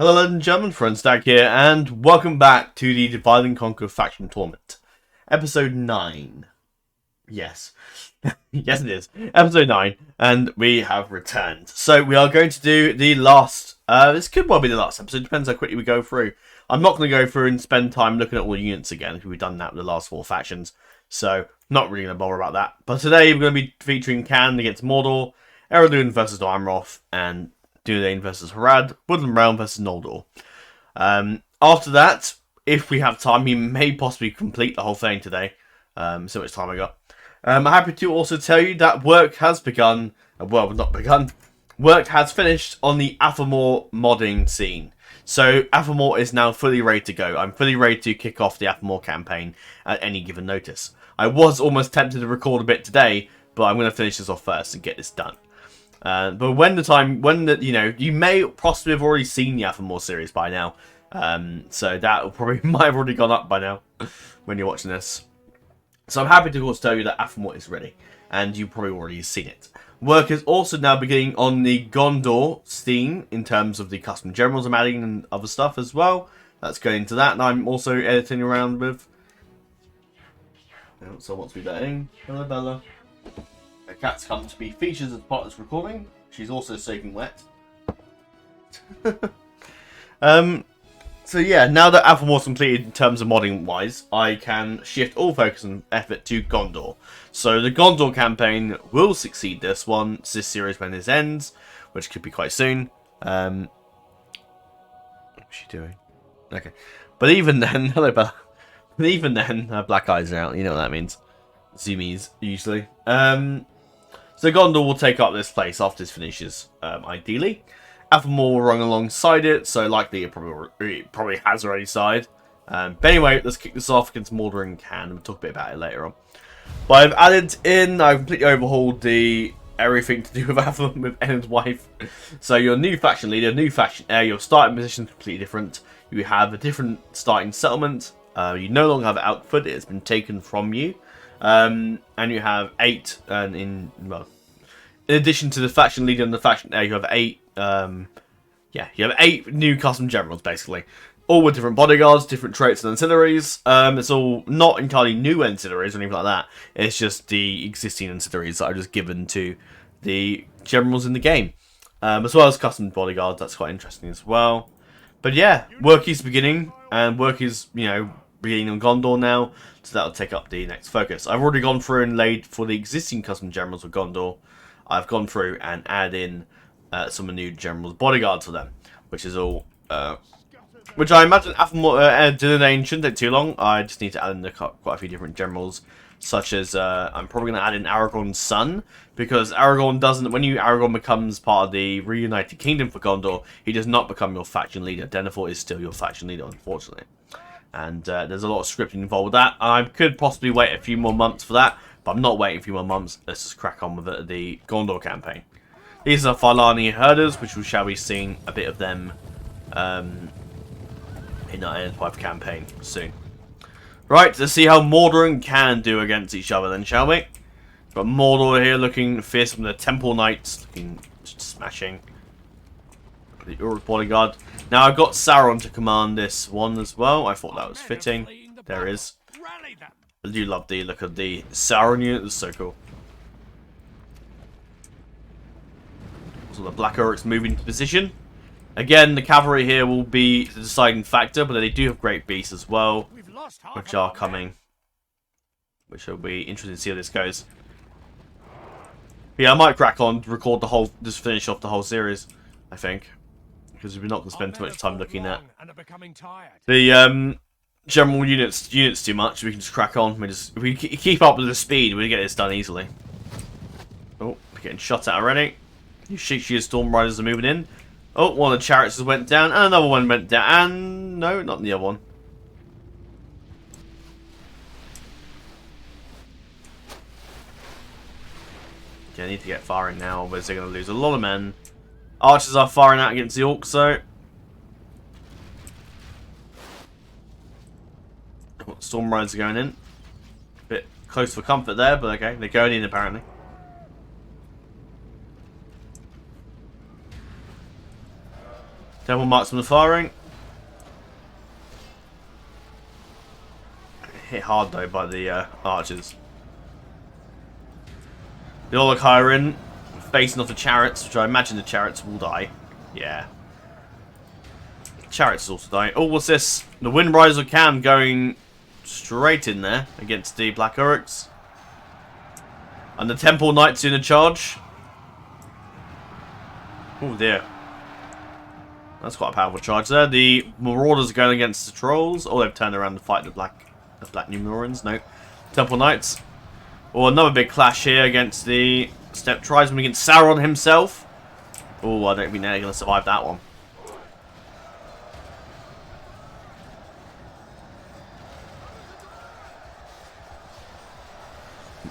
Hello ladies and gentlemen, FrozenStag here, and welcome back to the Divide and Conquer Faction Tournament. Episode 9. Yes. Yes it is. Episode 9, and we have returned. So we are going to do the last, this could well be the last episode, depends how quickly we go through. I'm not going to go through and spend time looking at all the units again, because we've done that with the last 4 factions. So, not really going to bother about that. But today we're going to be featuring Khan against Mordor, Eredun versus Amroth, and Dunedain versus Harad, Woodland Realm versus Noldor. After that, if we have time, we may possibly complete the whole thing today. So much time I got. I'm happy to also tell you that work has begun. Well, not begun. Work has finished on the Athelmore modding scene. So Athelmore is now fully ready to go. I'm fully ready to kick off the Athelmore campaign at any given notice. I was almost tempted to record a bit today, but I'm going to finish this off first and get this done. But you may possibly have already seen the Athelmore series by now. So that probably might have already gone up by now when you're watching this. So I'm happy to of course tell you that Athelmore is ready, and you've probably already seen it. Work is also now beginning on the Gondor scene in terms of the custom generals I'm adding and other stuff as well. That's going into that, and I'm also editing around with. So wants to be betting. Hello, Bella. Her cat's come to be featured as part of this recording. She's also soaking wet. So yeah, now that Athelmore's completed in terms of modding wise, I can shift all focus and effort to Gondor. So the Gondor campaign will succeed this series when this ends, which could be quite soon. What's she doing? Okay. But even then, hello Bella. But even then, her black eyes are out, you know what that means. Zoomies, usually. So Gondor will take up this place after this finishes, ideally. Athelmore will run alongside it, so likely it probably has already sided. But anyway, let's kick this off against Mordor and Khan, and we'll talk a bit about it later on. But I've completely overhauled everything to do with Athelmore, with Enid's wife. So your new faction leader, new faction heir, your starting position is completely different. You have a different starting settlement. You no longer have outfit, it's been taken from you. And you have 8, and in addition to the faction leader and the faction heir, you have 8. You have 8 new custom generals basically, all with different bodyguards, different traits and ancillaries. It's all not entirely new ancillaries or anything like that. It's just the existing ancillaries that are just given to the generals in the game, as well as custom bodyguards. That's quite interesting as well. But yeah, work is beginning, and work is beginning on Gondor now, so that'll take up the next focus. I've already gone through and laid for the existing custom generals of Gondor. I've gone through and added in some of the new generals' bodyguards for them, which is all, which I imagine Athelmore Dunedain shouldn't take too long. I just need to add in quite a few different generals, such as I'm probably going to add in Aragorn's son, because Aragorn becomes part of the reunited kingdom for Gondor, he does not become your faction leader. Denethor is still your faction leader, unfortunately. And there's a lot of scripting involved with that. I could possibly wait a few more months for that, but I'm not waiting a few more months. Let's just crack on with the Gondor campaign. These are Farlani herders, which we shall be seeing a bit of them in our N5 campaign soon. Right, let's see how Mordor and Khan do against each other then, shall we? Got Mordor here looking fierce from the Temple Knights, looking smashing. The Uruk bodyguard. Now I've got Sauron to command this one as well. I thought that was fitting. There is. I do love the look of the Sauron unit. It's so cool. So the Black Uruks move into position. Again, the cavalry here will be the deciding factor, but they do have great beasts as well, which are coming. Which will be interesting to see how this goes. But yeah, I might crack on, just finish off the whole series, I think. Because we're not going to spend too much time looking at the general units too much. We can just crack on. If we keep up with the speed, we can get this done easily. Oh, we're getting shot at already. You Sheer Storm Riders are moving in. Oh, one of the chariots just went down, and another one went down. And no, not the other one. Okay, I need to get firing now, otherwise they're going to lose a lot of men. Archers are firing out against the orcs, though. Storm Riders are going in. Bit close for comfort there, but okay, they're going in apparently. Temple marksman firing. Hit hard though by the archers. The Olochirin facing off the chariots, which I imagine the chariots will die. Yeah. Chariots also die. Oh, what's this? The Windriser Cam going straight in there against the Black Uruks. And the Temple Knights in a charge. Oh dear. That's quite a powerful charge there. The Marauders are going against the Trolls. Oh, they've turned around to fight the Black Numerans. No. Temple Knights. Oh, another big clash here against the Steppe Tribesmen against Sauron himself. Oh, I don't think they're going to survive that one.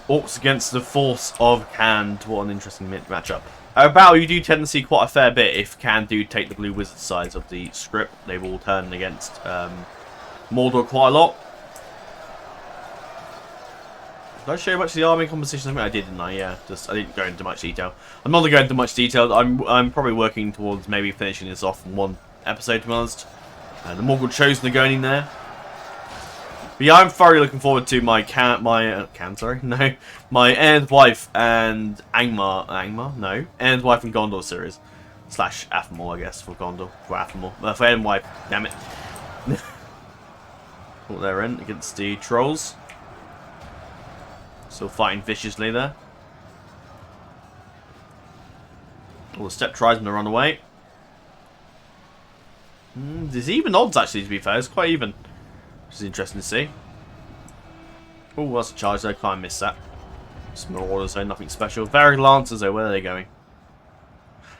Orcs against the force of Khand. What an interesting matchup. Battle you do tend to see quite a fair bit if Khand do take the blue wizard sides of the script. They will turn against Mordor quite a lot. Did I show you much of the army composition? I think I did, didn't I? Yeah, I didn't go into much detail. I'm not going to go into much detail. I'm probably working towards maybe finishing this off in one episode, to be honest. The Morgul Chosen are going in there. But yeah, I'm thoroughly looking forward to my my Air's Wife and Air's Wife and Gondor series. / Athamor, I guess, for Gondor. For Athamor. For Air's Wife, damn it. What they're in against the Trolls. Still fighting viciously there. All the Steppe Tribesmen to run away. There's even odds, actually, to be fair. It's quite even. Which is interesting to see. Oh, that's a charge though. Can't miss that. Some Marauders though, nothing special. Varric Lancers though, where are they going?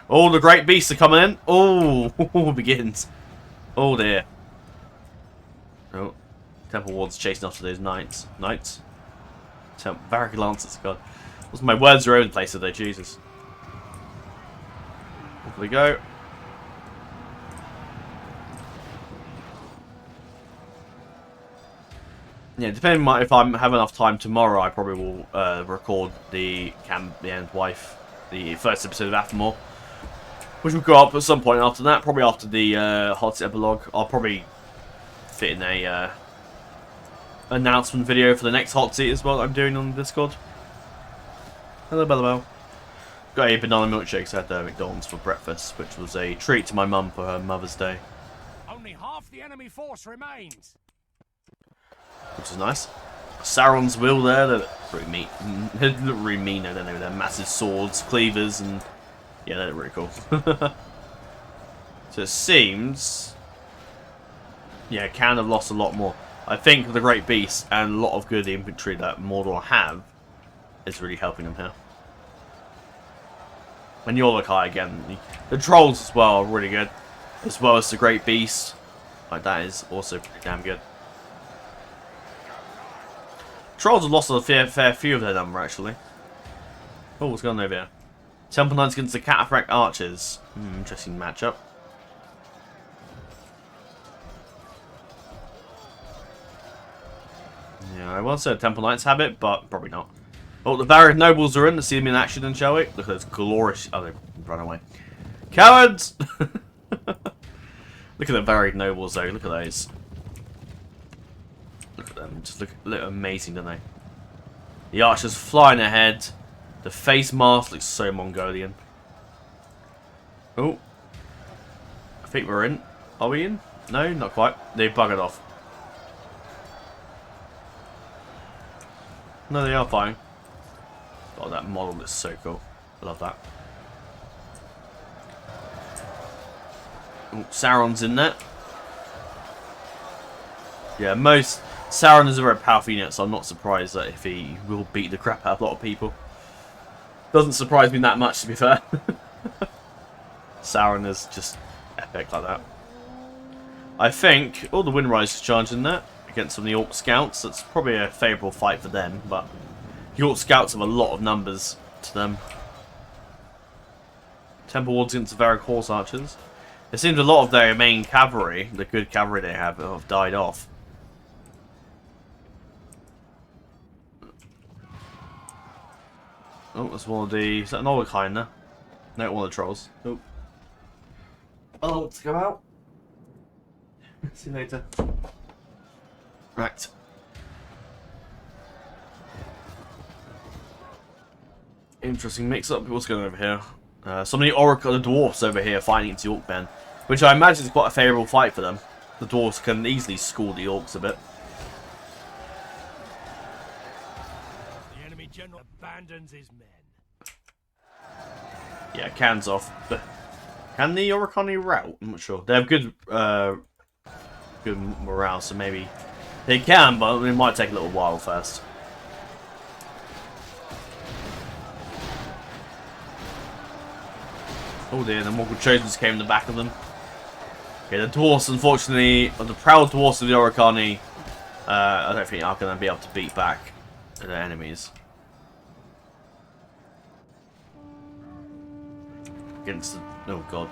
Oh, the Great Beasts are coming in. Oh, begins. Oh dear. Oh, Temple Wards chasing after those Knights. Varric Lancers, God. My words are over the place today, Jesus. Off we go. Yeah, depending on if I have enough time tomorrow, I probably will record the End's Wife, the first episode of Athamor, which will go up at some point after that, probably after the Hot Seat epilogue. I'll probably fit in a announcement video for the next Hot Seat as well that I'm doing on Discord. Hello, Bellabelle. Got a banana milkshake at McDonald's for breakfast, which was a treat to my mum for her Mother's Day. Only half the enemy force remains. Which is nice. Sauron's will there, they look pretty mean. They look really mean, I don't know, they're massive swords, cleavers, and yeah, they look really cool. So it seems, yeah, Khand have lost a lot more. I think the Great Beast and a lot of good infantry that Mordor have is really helping them here. And Yolokai again, the Trolls as well are really good, as well as the Great Beast. Like that is also pretty damn good. Trolls have lost a fair few of their number, actually. Oh, what's going on over here? Temple Knights against the Cataphract Archers. Interesting matchup. Yeah, I once said Temple Knights have it, but probably not. Oh, the Varric Nobles are in. Let's see them in action then, shall we? Look at those glorious... Oh, they've run away. Cowards! Look at the Varric Nobles, though. Look at those. Look at them, just look amazing, don't they? The archers flying ahead. The face mask looks so Mongolian. Oh. I think we're in. Are we in? No, not quite. They buggered off. No, they are fine. Oh, that model looks so cool. I love that. Oh, Sauron's in there. Yeah, Sauron is a very powerful unit, so I'm not surprised that if he will beat the crap out of a lot of people. Doesn't surprise me that much, to be fair. Sauron is just epic like that. I think all the Windrisers charging that against some of the Orc Scouts. That's probably a favourable fight for them, but the Orc Scouts have a lot of numbers to them. Temple Wards against the Varric Horse Archers. It seems a lot of their main cavalry, the good cavalry they have died off. Oh, that's one of the... Is that an Olokai in there? No, one of the Trolls. Oh. Oh, let's go out. See you later. Right. Interesting mix-up. What's going on over here? Some of the Oracle, the dwarfs over here fighting into the Orc-men, which I imagine is quite a favourable fight for them. The dwarfs can easily school the Orcs a bit. The enemy general abandons his men. Yeah, cans off. But can the Oricani rout? I'm not sure. They have good morale, so maybe they can, but it might take a little while first. Oh dear, the Morgul Chosens came in the back of them. Okay, the dwarfs, unfortunately, or the proud dwarfs of the Oricani, I don't think are going to be able to beat back their enemies. Against the... oh god.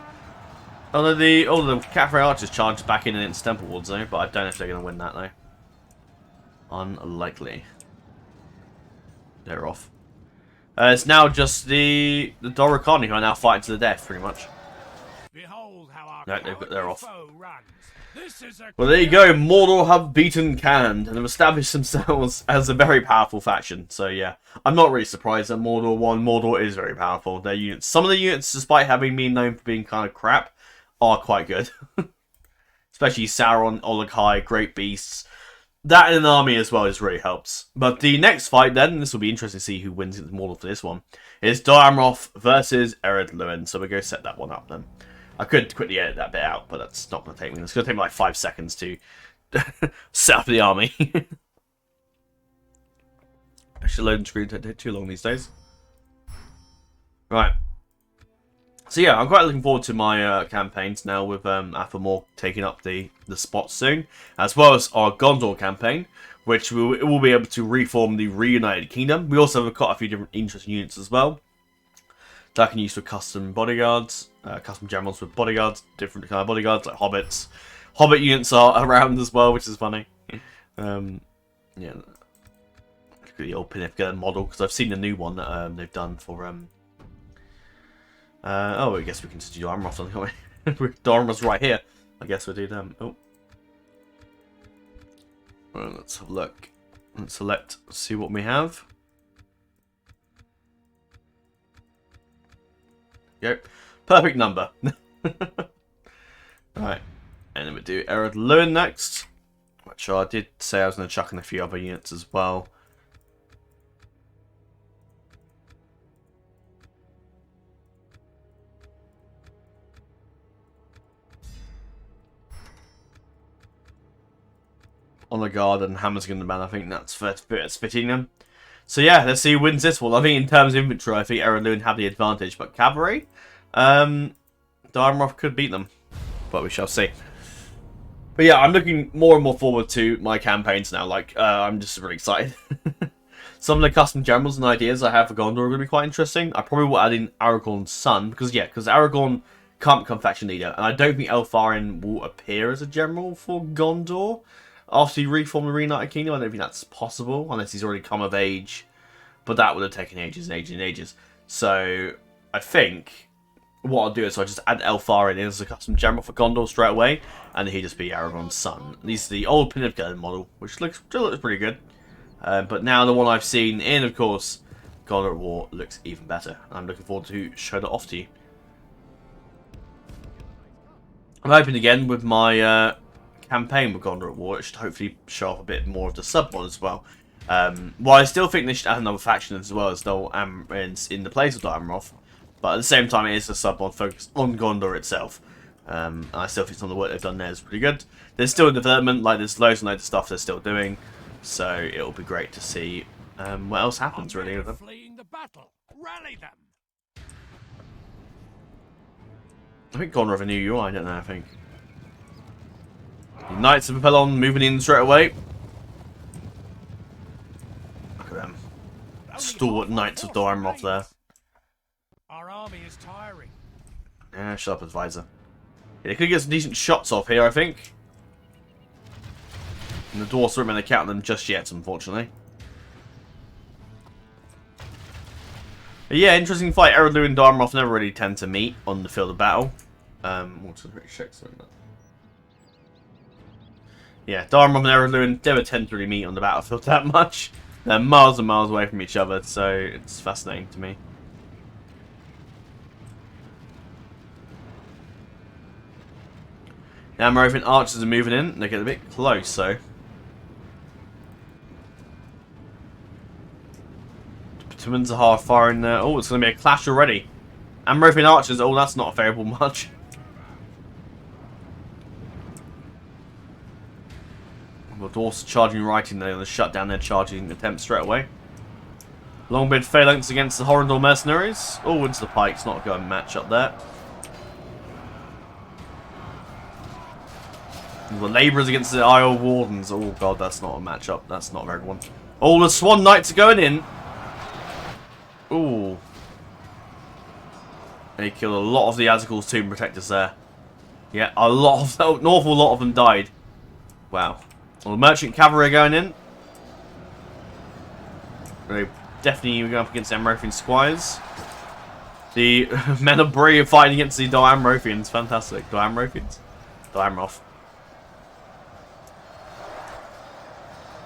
Although the Caffrey Archers charged back in against Temple Wards though, but I don't know if they're going to win that though. Unlikely. They're off. It's now just the Doricani who are now fighting to the death, pretty much. Behold how our No, they're off. foe runs. This is a Well, there you go. Mordor have beaten Canned and have established themselves as a very powerful faction. So yeah, I'm not really surprised that Mordor won. Mordor is very powerful. Their units, some of the units, despite having been known for being kind of crap, are quite good. Especially Sauron, Ologhai, Great Beasts. That in an army as well is really helps. But the next fight then, and this will be interesting to see who wins against Mordor for this one, is Dor Amroth versus Ered Luin. So we're going to set that one up then. I could quickly edit that bit out, but that's not going to take me. It's going to take me like 5 seconds to set up the army. Actually, loading screen don't take too long these days. Right. So yeah, I'm quite looking forward to my campaigns now with Athelmore taking up the spot soon, as well as our Gondor campaign, which will be able to reform the reunited kingdom. We also have quite a few different interesting units as well that I can use for custom bodyguards, custom generals with bodyguards, different kind of bodyguards like hobbits. Hobbit units are around as well, which is funny. Yeah, look at the old Pinifka model because I've seen the new one that they've done for oh, I guess we can just do Armroth on, can't we? Armroth's right here. I guess we'll do them. Oh. Well, let's have a look. Let's select, see what we have. Go. Perfect number. Right. And then we do Ered Luin next. Which I did say I was going to chuck in a few other units as well. On the guard and Hammerskin the man, I think that's fitting them. So yeah, let's see who wins this one. I think in terms of inventory, I think Ered Luin have the advantage, but cavalry, Darmroth could beat them, but we shall see. But yeah, I'm looking more and more forward to my campaigns now. Like, I'm just really excited. Some of the custom generals and ideas I have for Gondor are going to be quite interesting. I probably will add in Aragorn's son, because Aragorn can't become faction leader, and I don't think Elfarin will appear as a general for Gondor. After you reform the Reunited Kingdom, I don't think that's possible, unless he's already come of age. But that would have taken ages and ages and ages. So, I think what I'll do is I'll just add Elfarin in as a custom general for Gondor straight away, and he'd just be Aragorn's son. These are the old Pinifka model, which still looks pretty good. But now the one I've seen in, of course, Gondor at War looks even better. I'm looking forward to show that off to you. I'm hoping again with my campaign with Gondor at War, it should hopefully show off a bit more of the submod as well. Well, I still think they should add another faction as well as Dol Amroth in the place of Dol Amroth, but at the same time it is a submod focused on Gondor itself. And I still think some of the work they've done there is pretty good. There's still in development, like there's loads and loads of stuff they're still doing, so it'll be great to see what else happens really with them. Fleeing the battle. Rally them. I think Gondor have a new UI, I don't know, I think. The Knights of Papillon moving in straight away. Look at them. Stalwart Knights of Dor Amroth there. Our army is tiring. Yeah, shut up, advisor. Yeah, they could get some decent shots off here, I think. And the dwarfs aren't going to count them just yet, unfortunately. But yeah, interesting fight. Ered Luin and Dor Amroth never really tend to meet on the field of battle. What's the check something like that? Yeah, Dharma and Erluin never tend to really meet on the battlefield that much. They're miles and miles away from each other, so it's fascinating to me. Now Moravian archers are moving in. They get a bit close, so. Ottomans are hard firing there. Oh, it's going to be a clash already. And Moravian archers. Oh, that's not a favourable much. The dwarfs charging right in there. They're shut down their charging attempt straight away. Longbeard phalanx against the Horrendor mercenaries. Oh, into the pikes. Not a good match up there. The labourers against the Isle Wardens. Oh god, that's not a matchup. That's not a very good one. Oh, the Swan Knights are going in. Ooh. They killed a lot of the Azagul's Tomb Protectors there. Yeah, an awful lot of them died. Wow. Well, the Merchant Cavalry are going in. They're definitely going up against the Amrothian Squires. The Men of Bree are fighting against the Doamrothians. Fantastic. Doamrothians? Doamroth.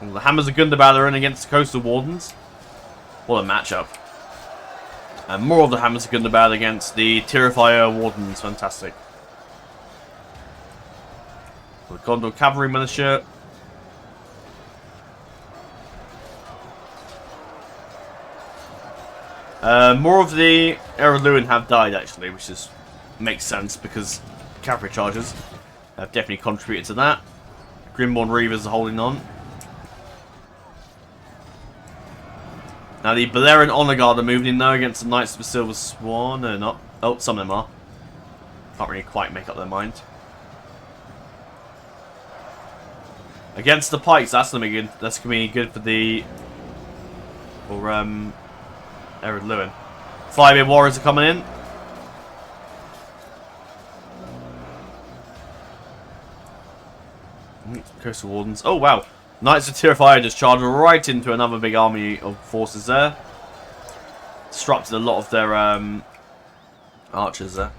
The Hammers of Gundabad are in against the Coastal Wardens. What a matchup. And more of the Hammers of Gundabad against the Tirifier Wardens. Fantastic. The Gondor Cavalry Militia. More of the Erluin have died actually, which makes sense because cavalry charges have definitely contributed to that. Grimborn Reavers are holding on. Now the Balerian Honor Guard are moving in though against the Knights of the Silver Swan. No, not. Oh, some of them are. Can't really quite make up their mind. Against the Pikes, that's gonna be good. That's gonna be good for the Erluin. 5-year Warriors are coming in. Coastal Wardens. Oh wow. Knights of Tirifier just charged right into another big army of forces there. Disrupted a lot of their archers there.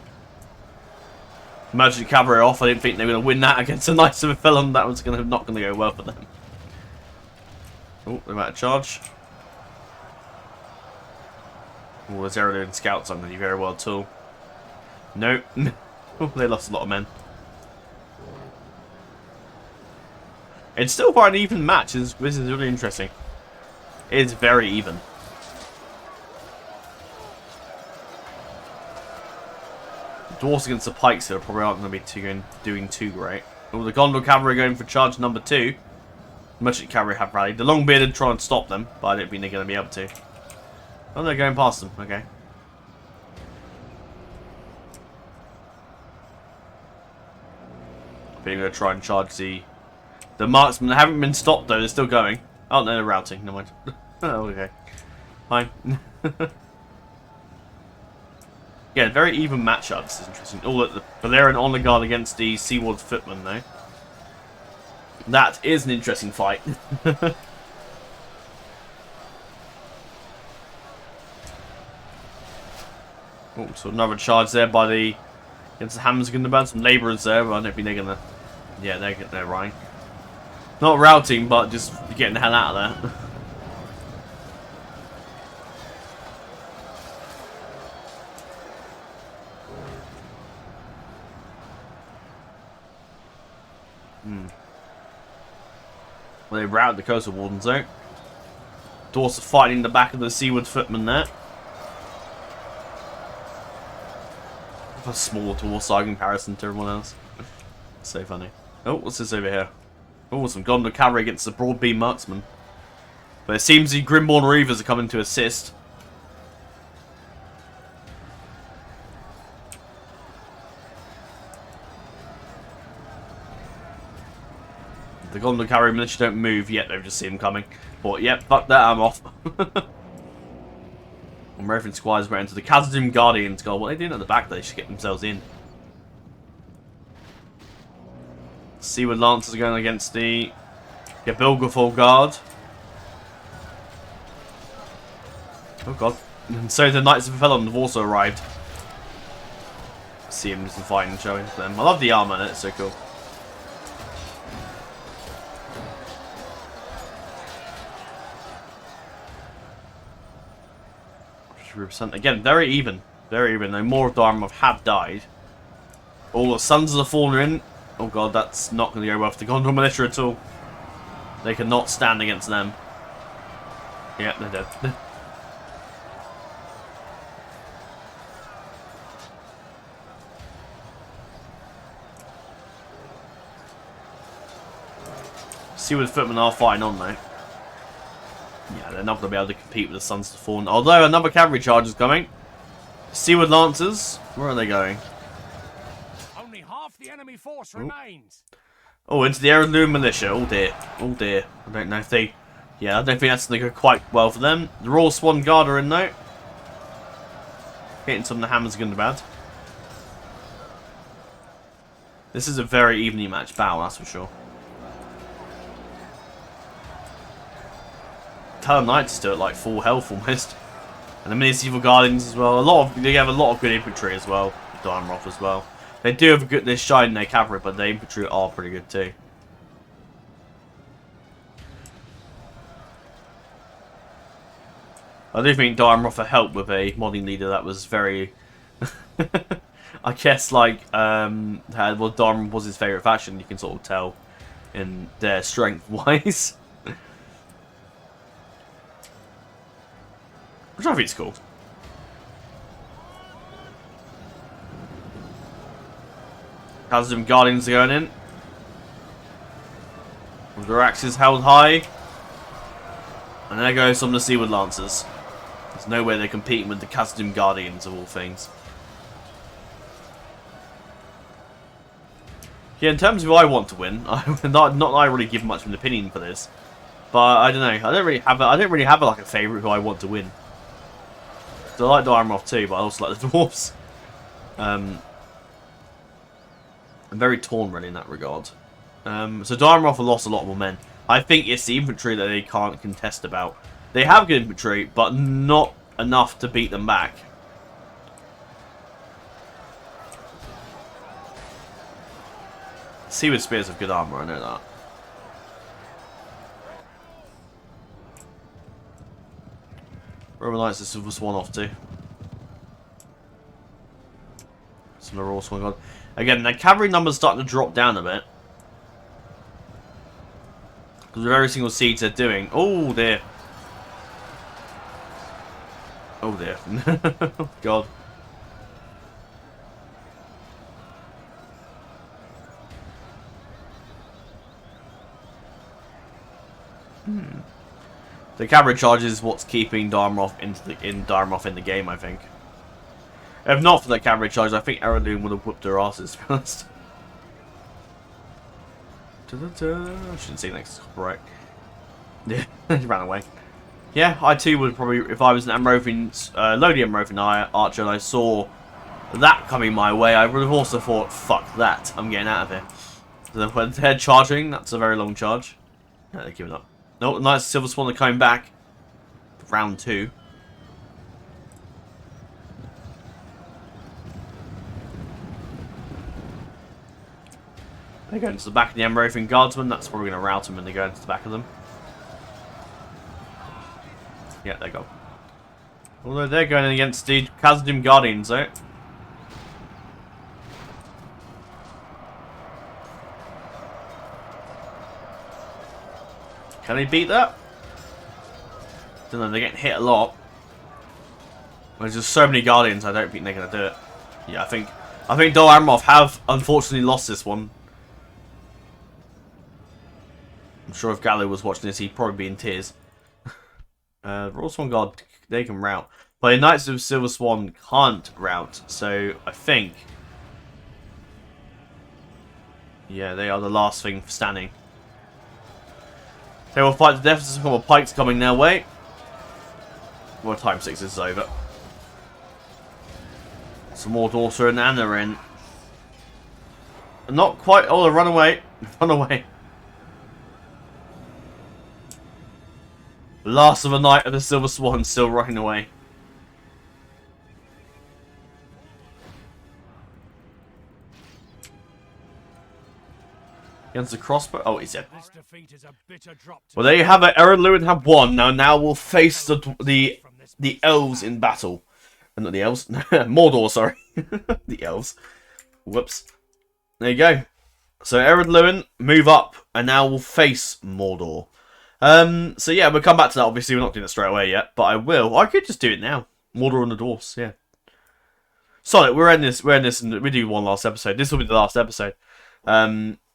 Merchant Cavalry off. I didn't think they were going to win that against the Knights of Eregion. That was not going to go well for them. Oh, they're about to charge. Oh, there's Erluin scouts. I'm going to do very well too. No. Oh, they lost a lot of men. It's still quite an even match. This is really interesting. It's very even. Dwarfs against the Pikes here probably aren't going to be doing too great. Oh, the Gondor Cavalry going for charge number 2. The Merchant Cavalry have rallied. The Longbearded try and stop them, but I don't think they're going to be able to. Oh, they're going past them. Okay. I think they're going to try and charge the marksmen. They haven't been stopped though, they're still going. Oh no, they're routing, never mind. Oh, okay. Fine. Yeah, very even matchups. This is interesting. Oh, look, the Balerian Honor Guard against the Seaward Footmen though. That is an interesting fight. Oh, so another charge there by against the Hammers are going to burn some labourers there, but I don't think they're going to. Yeah, they're right. Not routing, but just getting the hell out of there. Well, they routed the Coastal Wardens though. Dwarfs are fighting in the back of the Seaward Footmen there. A small dwarf in comparison to everyone else. So funny. Oh, what's this over here? Oh, some Gondor Cavalry against the Broadbeam Marksmen. But it seems the Grimborn Reavers are coming to assist. The Gondor Cavalry militia don't move yet, they've just seen them coming. But yep, fuck that, I'm off. American Squires went into the Khazad-dûm Guardians. God, what are they doing at the back? They should get themselves in. Seaward Lancers are going against the Gabilgathol Guard. Oh god. And so the Knights of Eregion have also arrived. see him just fighting showing to them. I love the armor, and it's so cool. Again, very even. Very even. Though more of Dartmouth have died. All the Sons of the Fallen are in. Oh god, that's not going to go well for the Gondor Militia at all. They cannot stand against them. Yeah, they're dead. See what the Footmen are fighting on though. Yeah, they're not going to be able to compete with the Sons of the Fallen. Although another cavalry charge is coming. Seaward Lancers. Where are they going? Only half the enemy force remains. Oh, into the Heirloom Militia. Oh dear. Oh dear. I don't know if they... Yeah, I don't think that's going to go quite well for them. The Royal Swan Guard are in though. Hitting some of the hammers again bad. This is a very evenly matched battle, that's for sure. Talon Knights still at like full health almost. And the Medieval Guardians as well. They have a lot of good infantry as well. Darmroth as well. They do have a good this shine in their cavalry, but the infantry are pretty good too. I do think Darmroth helped with a modding leader that was very I guess like Darmroth was his favourite faction, you can sort of tell in their strength wise. Which I think is cool. Khazad Guardians are going in. With their axes held high. And there goes some of the Seaward Lancers. There's no way they're competing with the Khazad Guardians of all things. Yeah, in terms of who I want to win, not that I really give much of an opinion for this, but I don't know. I don't really have like a favourite who I want to win. So I like Dartmouth too, but I also like the dwarves. I'm very torn really in that regard. So Dartmouth have lost a lot more men. I think it's the infantry that they can't contest about. They have good infantry, but not enough to beat them back. Seaward Spears have good armour, I know that. Roman Knights the Silver Swan off too. Some of the Royal Swan God. Again, their cavalry numbers starting to drop down a bit. Because of every single siege they're doing. Oh dear. Oh dear. God. The cavalry charge is what's keeping Dartmouth in the game, I think. If not for the cavalry charge, I think Heirloom would have whooped their asses, to be honest. I shouldn't say next right. Yeah, he ran away. Yeah, I too would probably, if I was an Lothian archer and I saw that coming my way, I would have also thought, fuck that, I'm getting out of here. So when they're charging, that's a very long charge. Yeah, they're giving up. No, nice Silver Swan are coming back. Round 2. They go into the back of the Lothian Guardsmen. That's probably going to rout them when they go into the back of them. Yeah, they go. Although they're going against the Khazad Guardians, though. Can they beat that? Don't know, they're getting hit a lot. There's just so many Guardians, I don't think they're going to do it. Yeah, I think Dol Amroth have unfortunately lost this one. I'm sure if Gallo was watching this, he'd probably be in tears. Royal Swan Guard, they can rout. But the Knights of Silver Swan can't rout, so I think... Yeah, they are the last thing standing. They will fight to death. There's some more pikes coming their way. Well, time 6 is over. Some more Dorser and Anna are in. Not quite. Oh, run away. Run away. Last of the Knight of the Silver Swan still running away. Against the crossbow. Oh, he's dead. This defeat is a bitter drop to Well, there you have it. Aaron Lewin have won. Now we'll face the elves in battle. Not the elves. Mordor, sorry. The elves. Whoops. There you go. So Aaron Lewin move up, and now we'll face Mordor. So yeah, we'll come back to that. Obviously, we're not doing it straight away yet, but I will. I could just do it now. Mordor and the dwarves. Yeah. Solid. We're in this. And we do one last episode. This will be the last episode.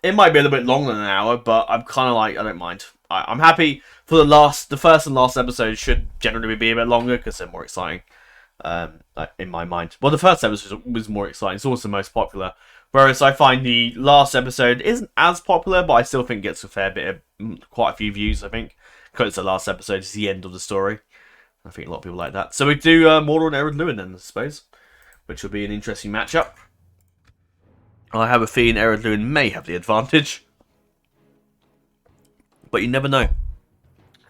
It might be a little bit longer than an hour, but I'm kind of like, I don't mind. I'm happy for the first and last episode should generally be a bit longer because they're more exciting, in my mind. Well, the first episode was more exciting. It's also the most popular. Whereas I find the last episode isn't as popular, but I still think it gets a fair bit of, quite a few views, I think. Because it's the last episode, it's the end of the story. I think a lot of people like that. So we do Mordor and Aaron Lewin then, I suppose. Which will be an interesting matchup. I have a feeling Aaron Lewin may have the advantage. But you never know.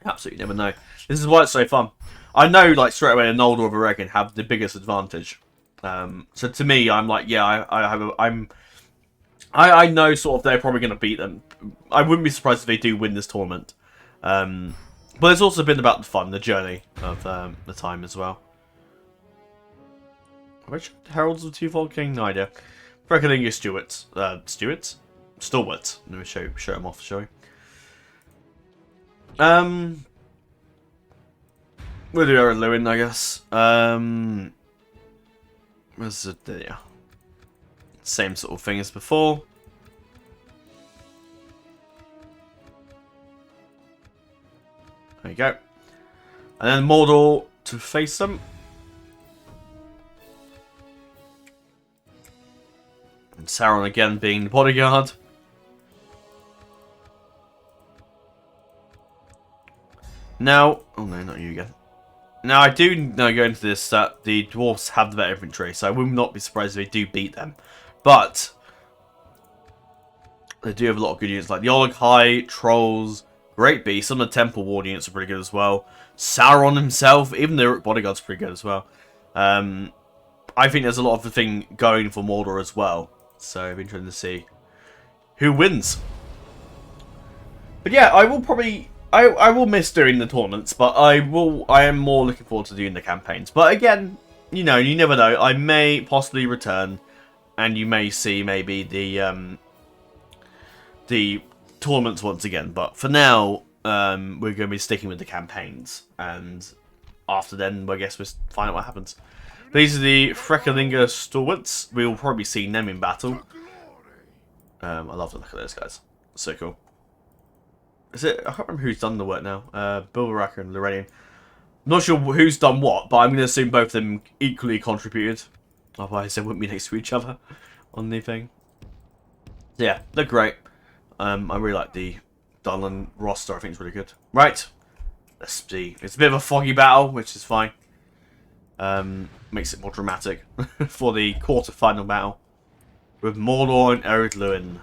Absolutely never know. This is why it's so fun. I know, like, straight away, the Noldor of Eregion have the biggest advantage. So to me, I'm like, yeah, I know sort of they're probably going to beat them. I wouldn't be surprised if they do win this tournament. But it's also been about the fun, the journey of the time as well. Which Heralds of Twofold King? No idea. Reckoning your Stalwarts. Let me show them off, shall we? We'll do Aaron Lewin, I guess. Where's it? Yeah. Same sort of thing as before. There you go. And then Mordor to face them. And Sauron again being the bodyguard. Now, oh no, not you again. Now I do know going into this that the dwarves have the better infantry, so I would not be surprised if they do beat them. But they do have a lot of good units like the Ologhai, Trolls, Great Beast. Some of the Temple Ward units are pretty good as well. Sauron himself, even the bodyguard's pretty good as well. I think there's a lot of the thing going for Mordor as well. So it'll be interesting to see who wins. But yeah, I will probably I will miss doing the tournaments, but I am more looking forward to doing the campaigns. But again, you know, you never know. I may possibly return, and you may see maybe the tournaments once again. But for now, we're going to be sticking with the campaigns, and after then, I guess we'll find out what happens. These are the Frecklinga Stalwarts. We'll probably see them in battle. I love the look of those guys. So cool. Is it? I can't remember who's done the work now. Bilbaracker and Lorraine. I'm not sure who's done what, but I'm going to assume both of them equally contributed. Otherwise, they wouldn't be next to each other on the thing. Yeah, they're great. I really like the Dunland roster. I think it's really good. Right. Let's see. It's a bit of a foggy battle, which is fine. Makes it more dramatic for the quarter-final battle with Mordor and Aaron Lewin.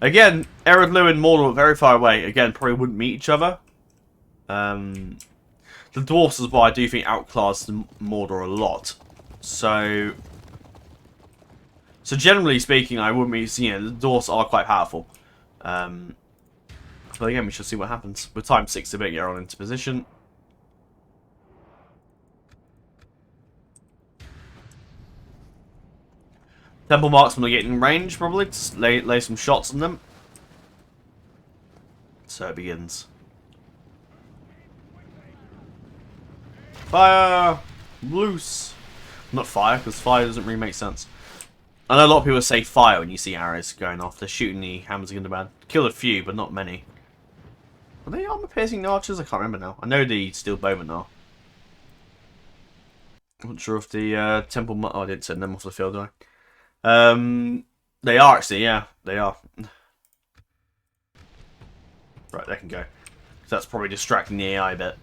Again, Aaron Lewin and Mordor are very far away. Again, probably wouldn't meet each other. The dwarfs as well, I do think outclass Mordor a lot. So generally speaking, I wouldn't be, you know, the dwarfs are quite powerful. But again, we shall see what happens. With time 6 to get on into position. Temple Marksmen are getting in range, probably, to lay some shots on them. So it begins. Fire! Loose! Not fire, because fire doesn't really make sense. I know a lot of people say fire when you see arrows going off. They're shooting the hammers in the band. Killed a few, but not many. Are they armor-piercing archers? I can't remember now. I know the steel bowmen are. I'm not sure if the Temple... Oh, I didn't send them off the field, did I? They are actually, yeah, they are. Right, they can go. So that's probably distracting the AI a bit.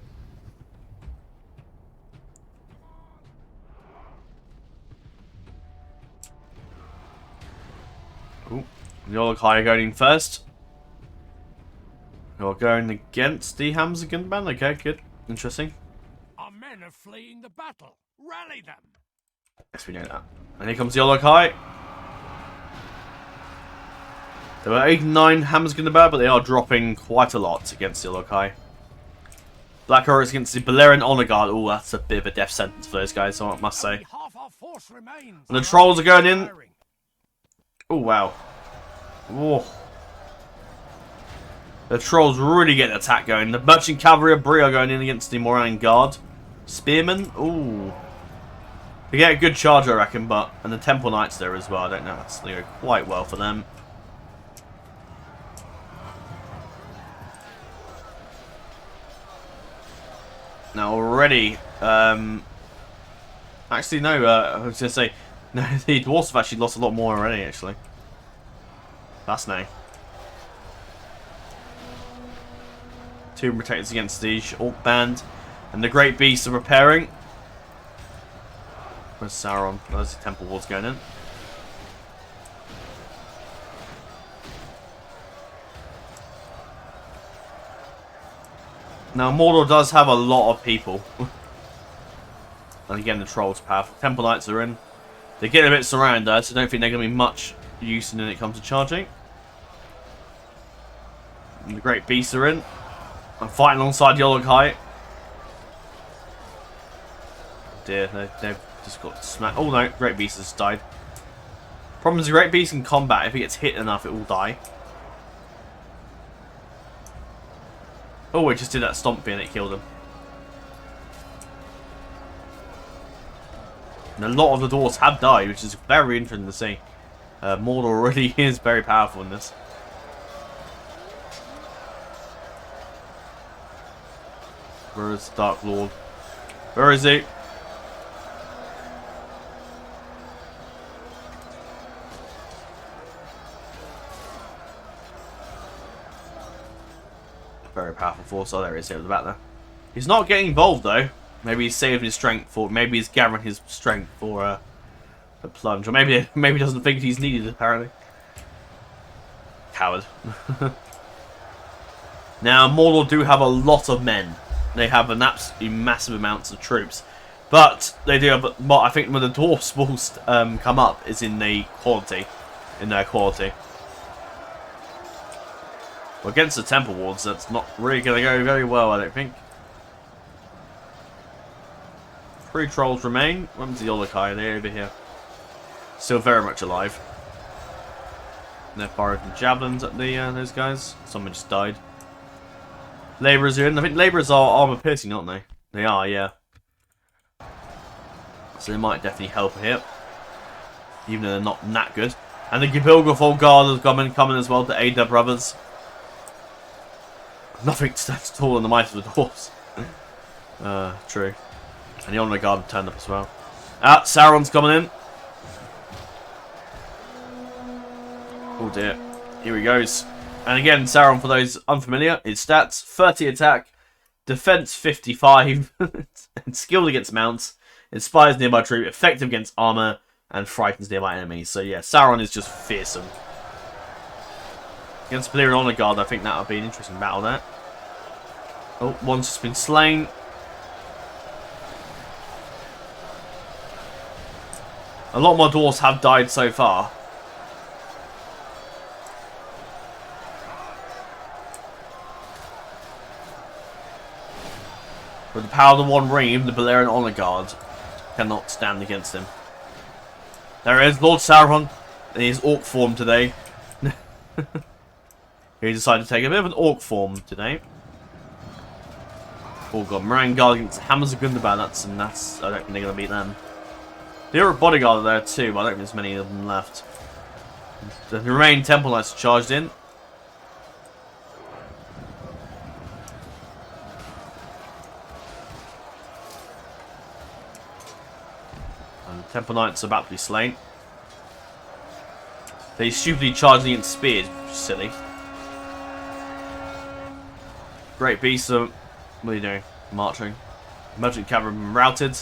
Ooh, the Ologhai going in first. You're going against the Hamzagan band. Okay, good, interesting. Our men are fleeing the battle. Rally them. Yes, we know that. And here comes the Ologhai. There were 89 hammers going about, but they are dropping quite a lot against the Olokai. Black Horrors against the Balerian Honor Guard. Oh, that's a bit of a death sentence for those guys, I must say. And the trolls are going in. Oh, wow. Oh. The trolls really get the attack going. The Merchant Cavalry of Bree are going in against the Moran Guard. Spearmen. Ooh. They get a good charge, I reckon, but... And the Temple Knights there as well. I don't know. That's going to go quite well for them. Now already, actually no, I was going to say, no, the Dwarves have actually lost a lot more already, actually. That's no. Two protectors against the Orc Band, and the Great Beasts are preparing. Where's Sauron? There's the Temple Wards going in. Now, Mordor does have a lot of people. And again, the Trolls are powerful. Temple Knights are in. They get a bit surrounded, so I don't think they're going to be much use when it comes to charging. And the Great Beasts are in. I'm fighting alongside the Olokai. Dear, they've just got smacked. Oh no, Great Beast has died. Problem is, the Great Beast in combat, if it gets hit enough, it will die. Oh, it just did that stomping and it killed him. And a lot of the dwarves have died, which is very interesting to see. Mordor really is very powerful in this. Where is the Dark Lord? Where is he? Very powerful force. Oh, there he is here at the back there. He's not getting involved though. Maybe he's saving his strength for. Maybe he's gathering his strength for the plunge, or maybe he doesn't think he's needed. Apparently, coward. Now, Mordor do have a lot of men. They have an absolutely massive amounts of troops, but they do have. But I think when the dwarfs will come up is in the quality, in their quality. Well, against the Temple Wards, that's not really going to go very well, I don't think. 3 trolls remain. When's the Olokai? They're over here. Still very much alive. And they're firing javelins at the those guys. Someone just died. Labourers are in. I think Labourers are armour piercing, aren't they? They are, yeah. So they might definitely help here. Even though they're not that good. And the Gibilgathol Guard has coming as well to aid their brothers. Nothing stands taller than the might of the dwarves. True. And the Honor Guard turned up as well. Sauron's coming in. Oh dear. Here he goes. And again, Sauron, for those unfamiliar, his stats: 30 attack, defense 55, and skilled against mounts, inspires nearby troop, effective against armor, and frightens nearby enemies. So yeah, Sauron is just fearsome. Against Balerian Honor Guard, I think that would be an interesting battle there. Oh, one's just been slain. A lot more dwarves have died so far. With the power of the One Ring, even the Balerian Honor Guard cannot stand against him. There is Lord Sauron in his orc form today. He decided to take a bit of an orc form today. Oh god, Moran Guard against Hammers of Gundabad, and that's I don't think they're going to beat them. The Orc Bodyguard are there too, but I don't think there's many of them left. The remaining Temple Knights are charged in. And the Temple Knights are about to be slain. They stupidly charged against spears, which is silly. Great Beasts are... What are you doing? Marching. Merchant Cavalry routed.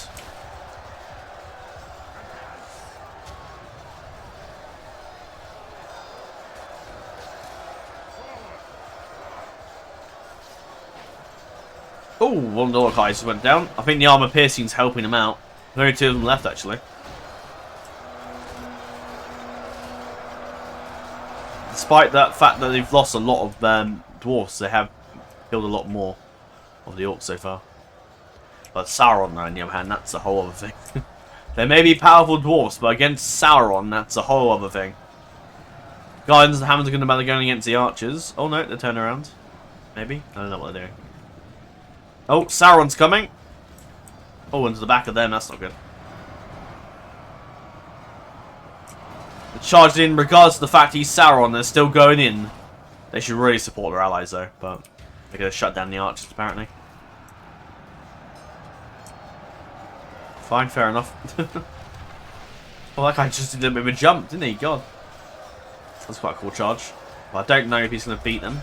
Oh, one of the Olokai just went down. I think the armor piercing's helping him out. There are only 2 of them left, actually. Despite that fact that they've lost a lot of dwarfs, they have killed a lot more of the orcs so far. But Sauron, on the other hand, that's a whole other thing. There may be powerful dwarfs, but against Sauron, that's a whole other thing. Guardians and Hammers are going to be going against the archers. Oh no, they turn around. Maybe? I don't know what they're doing. Oh, Sauron's coming. Oh, into the back of them, that's not good. They charged in, regardless of the fact he's Sauron, they're still going in. They should really support their allies though, but they're going to shut down the archers apparently. Fine, fair enough. Well, that guy just did a bit of a jump, didn't he? God. That's quite a cool charge. Well, I don't know if he's going to beat them.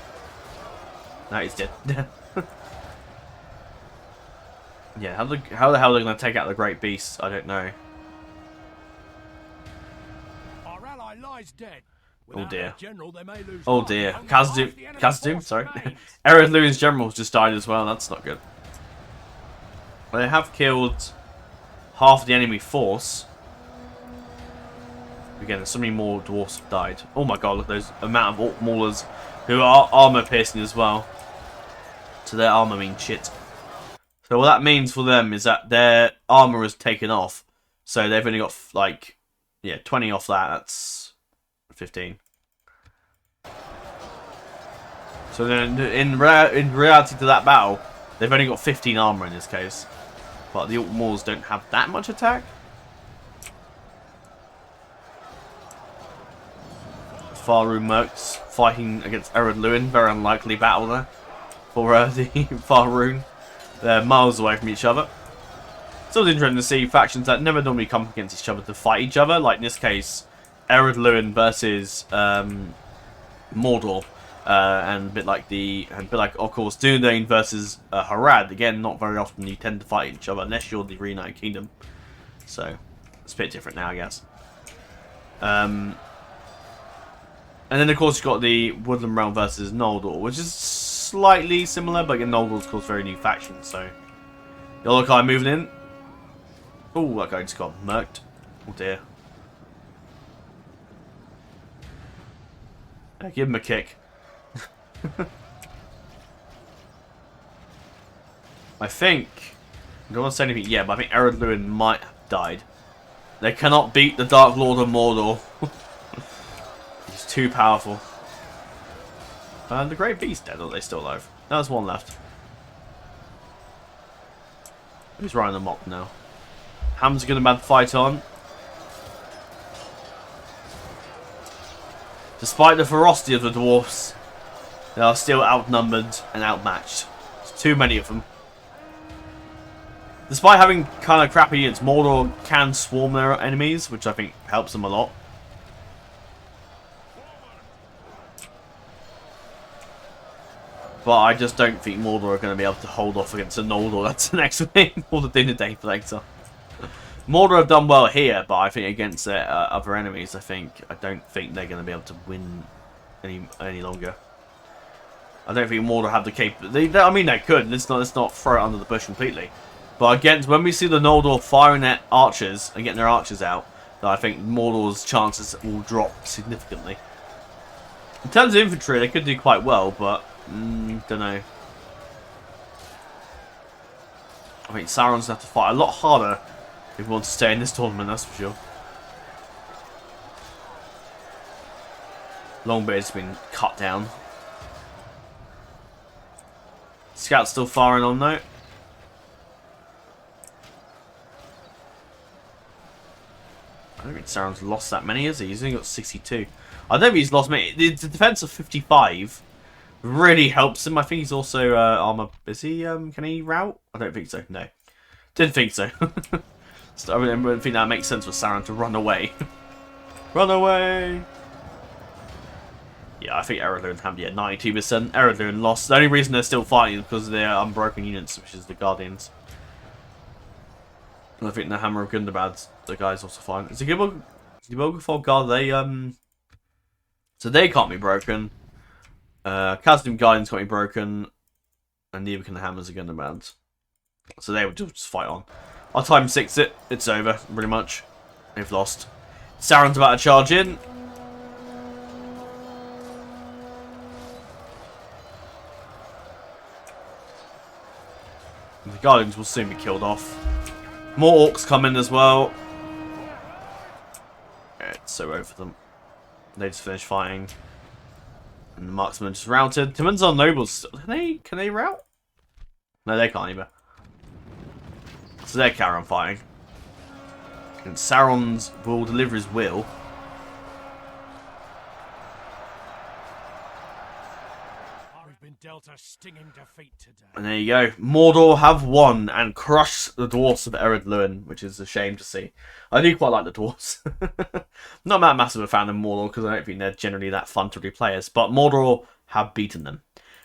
No, he's dead. Yeah, how the hell are they going to take out the Great Beast? I don't know. Our ally lies dead. Oh dear. General, they may lose Oh dear. Khazad-dûm, sorry. Ered Luin's generals just died as well. That's not good. They have killed half the enemy force. Again, there's so many more dwarfs have died. Oh my god, look, there's an amount of orc maulers who are armor piercing as well. So their armor means shit. So what that means for them is that their armor is taken off. So they've only got like, yeah, 20 off that. That's 15. So then in reality to that battle, they've only got 15 armor in this case. But the orc maulers don't have that much attack. Faerûn mercs fighting against Ered Luin. Very unlikely battle there for the Faerûn. They're miles away from each other. It's always interesting to see factions that never normally come against each other to fight each other. Like in this case, Ered Luin versus Mordor, and a bit like of course Dúnedain versus Harad. Again, not very often you tend to fight each other unless you're the Reunited Kingdom. So it's a bit different now, I guess. And then, of course, you've got the Woodland Realm versus Noldor, which is slightly similar, but again, Noldor's, of course, very new faction, so... The other guy moving in. Oh, that guy just got murked. Oh, dear. Yeah, give him a kick. I think... I don't want to say anything yet, but I think Ered Luin might have died. They cannot beat the Dark Lord of Mordor. He's too powerful. And the Great Beast dead, or are they still alive? No, there's one left. Who's riding them up now? Ham's going to have the fight on. Despite the ferocity of the dwarfs, they are still outnumbered and outmatched. There's too many of them. Despite having kind of crappy units, Mordor can swarm their enemies, which I think helps them a lot. But I just don't think Mordor are going to be able to hold off against a Noldor. That's the next thing. Or the Dúnedain for later. Mordor have done well here, but I think against their other enemies, I don't think they're going to be able to win any longer. I don't think Mordor have the capability. I mean, they could. Let's not throw it under the bush completely. But against when we see the Noldor firing their archers and getting their archers out, I think Mordor's chances will drop significantly. In terms of infantry, they could do quite well, but don't know. I think Sauron's going to have to fight a lot harder if he wants to stay in this tournament, that's for sure. Longbeard's been cut down. Scout's still firing on though. I don't think Sauron's lost that many, has he? He's only got 62. I don't think he's lost many. The defense of 55 really helps him. I think he's also armor. Is he? Can he rout? I don't think so. No, didn't think so. I don't think that makes sense for Sauron to run away. Run away! Yeah, I think Ered Luin have 92%. Ered Luin lost. The only reason they're still fighting is because of their unbroken units, which is the Guardians. And I think the Hammer of Gundabad, the guys also fine. Is the Gilboa Guard, they so they can't be broken. Khazad-dûm Guardians can't be broken, and neither can the Hammers of Gundabad. So they would just fight on. Our time 6 it. It's over, pretty much. They've lost. Sauron's about to charge in. The Guardians will soon be killed off. More orcs come in as well. Yeah, it's so over them. They just finished fighting. And the marksmen are just routed. Depends on nobles. Can they rout? No, they can't either. So they carry on fighting. And Sauron will deliver his will. We've been dealt a stinging defeat today. And there you go. Mordor have won and crushed the dwarfs of Ered which is a shame to see. I do quite like the dwarfs. Not that massive a fan of Mordor because I don't think they're generally that fun to play as. But Mordor have beaten them.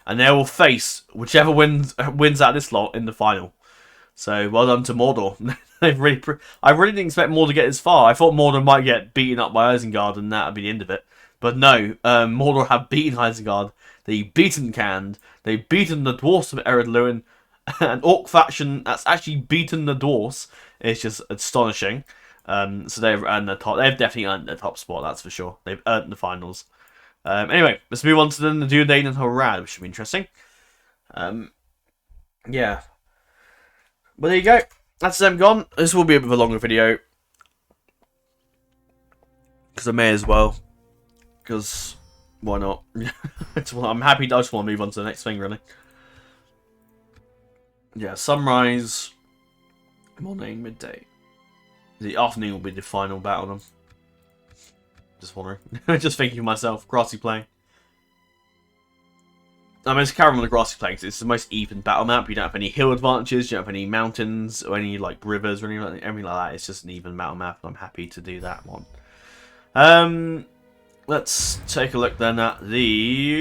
And they will face whichever wins out of this lot in the final. So well done to Mordor. I really didn't expect Mordor to get this far. I thought Mordor might get beaten up by Isengard and that would be the end of it. But no, Mordor have beaten Isengard. They've beaten Khand. They've beaten the dwarfs of Ered an orc faction that's actually beaten the dwarfs. It's just astonishing. So they've earned the top. They've definitely earned the top spot. That's for sure. They've earned the finals. Anyway, let's move on to the Dunedain and Harad, which should be interesting. Yeah. But there you go. That's them gone. This will be a bit of a longer video. Because I may as well. Because, why not? I'm happy. I just want to move on to the next thing, really. Yeah, sunrise, morning, midday. The afternoon will be the final battle then. Just wondering. Just thinking of myself. Grassy Plain. I mean, it's carry on the Grassy Plains. It's the most even battle map. You don't have any hill advantages. You don't have any mountains or any like rivers or anything like that. It's just an even battle map, and I'm happy to do that one. Let's take a look then at the.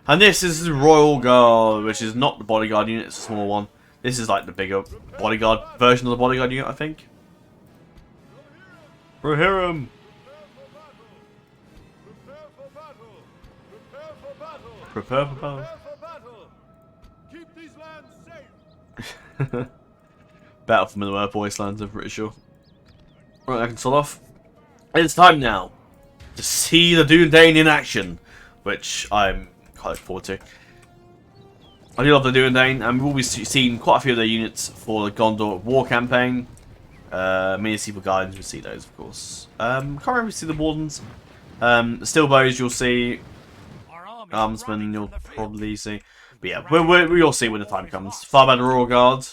And this is the Royal Guard, which is not the Bodyguard unit, it's a small one. This is like the bigger Bodyguard version of the Bodyguard unit, I think. Rohirrim! Prepare for battle. Keep these lands safe. Battle for Middle-earth Wastelands, I'm pretty sure. Right, I can start off. It's time now to see the Dunedain in action, which I'm quite looking forward to. I do love the Dunedain, and we've always seen quite a few of their units for the Gondor War campaign. Many Steeple Guardians, you'll see those, of course. Can't remember if you see the Wardens. The Steelbows, you'll see. Armsmen, you'll probably see. But yeah, we'll see when the time comes. Farbad Royal Guard.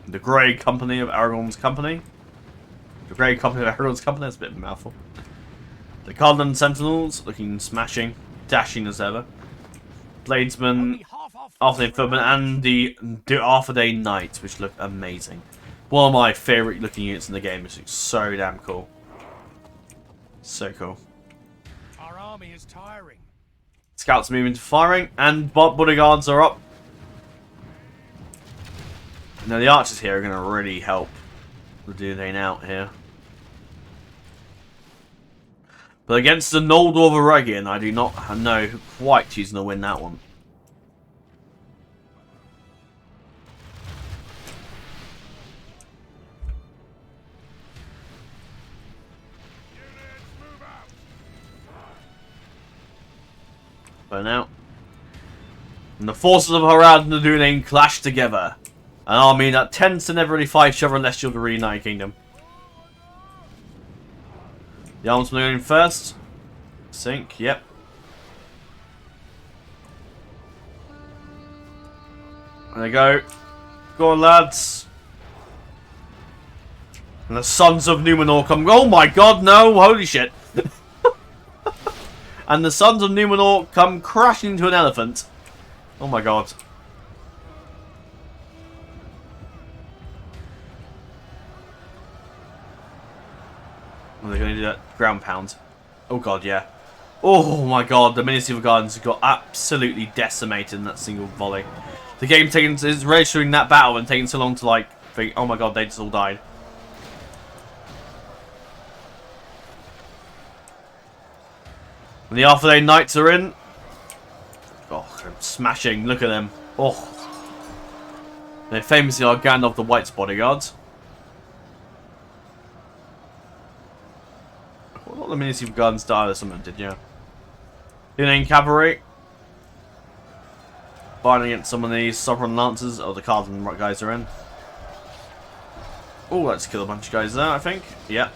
The Grey Company of Aragorn's Company. The Grey Company of Aragorn's Company, that's a bit of a mouthful. The Cardinal Sentinels looking smashing, dashing as ever. Bladesman, Arthur Footman, and the Arthur Day Knights, which look amazing. One of my favourite looking units in the game. It's so damn cool. So cool. Our army is tiring. Scouts moving to firing, and bodyguards are up. Now the archers here are going to really help the Dunedain out here. But against the Noldor of Eregion, I do not know quite who's going to win that one. Burn out. And the forces of Harad and the Dunedain clash together. An army that tends to never really fight each other unless you're the reunited kingdom. The arms going in first. Sink, yep. There they go. Go on, lads. And the sons of Numenor come. Oh my god, no! Holy shit! And the sons of Numenor come crashing into an elephant. Oh my god. Are they going to do that? Ground pound. Oh god, yeah. Oh my god, the Ministry of Gardens got absolutely decimated in that single volley. The game is registering that battle and taking so long to like think, oh my god, they just all died. And the Arthur Day Knights are in. Oh, they're smashing. Look at them. Oh. They famously are Gandalf the White's bodyguards. Well, not the Ministry of Gardens died or something, did you? Dunedain Cavalry. Fighting against some of these Sovereign Lancers. Oh, the Cardinal guys are in. Oh, let's kill a bunch of guys there, I think. Yeah.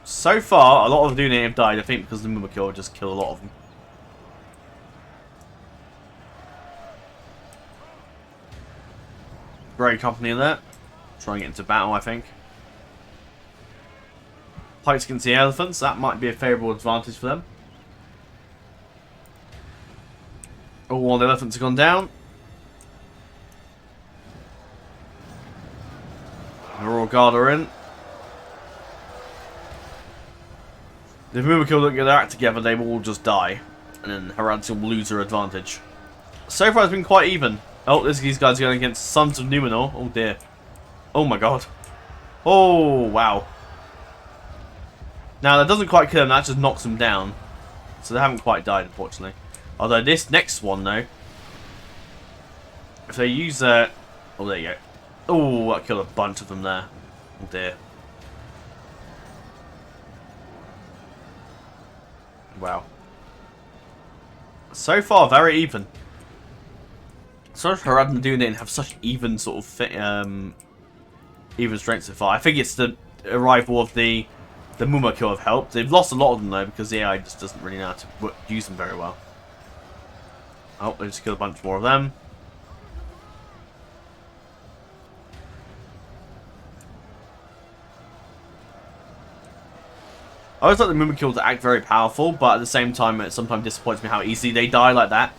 So far, a lot of the Dunedain have died, I think, because the Mumakil just killed a lot of them. Grey Company there. Trying to get into battle, I think. Pikes against the elephants. That might be a favourable advantage for them. Oh, one of the elephants have gone down. The Royal Guard are in. If Mumakil don't get their act together, they will all just die. And then Harad will lose their advantage. So far, it's been quite even. Oh, these guys are going against Sons of Numenor. Oh dear. Oh my god. Oh, wow. Now, that doesn't quite kill them, that just knocks them down. So they haven't quite died, unfortunately. Although this next one, though, if they use their... Oh, there you go. Oh, that killed a bunch of them there. Oh dear. Wow. So far, very even. So Harad and Dunedain have such even sort of even strength so far. I think it's the arrival of the Mumakil have helped. They've lost a lot of them though because the AI just doesn't really know how to use them very well. Oh, they just killed a bunch more of them. I always like the Mumakil to act very powerful, but at the same time, it sometimes disappoints me how easily they die like that.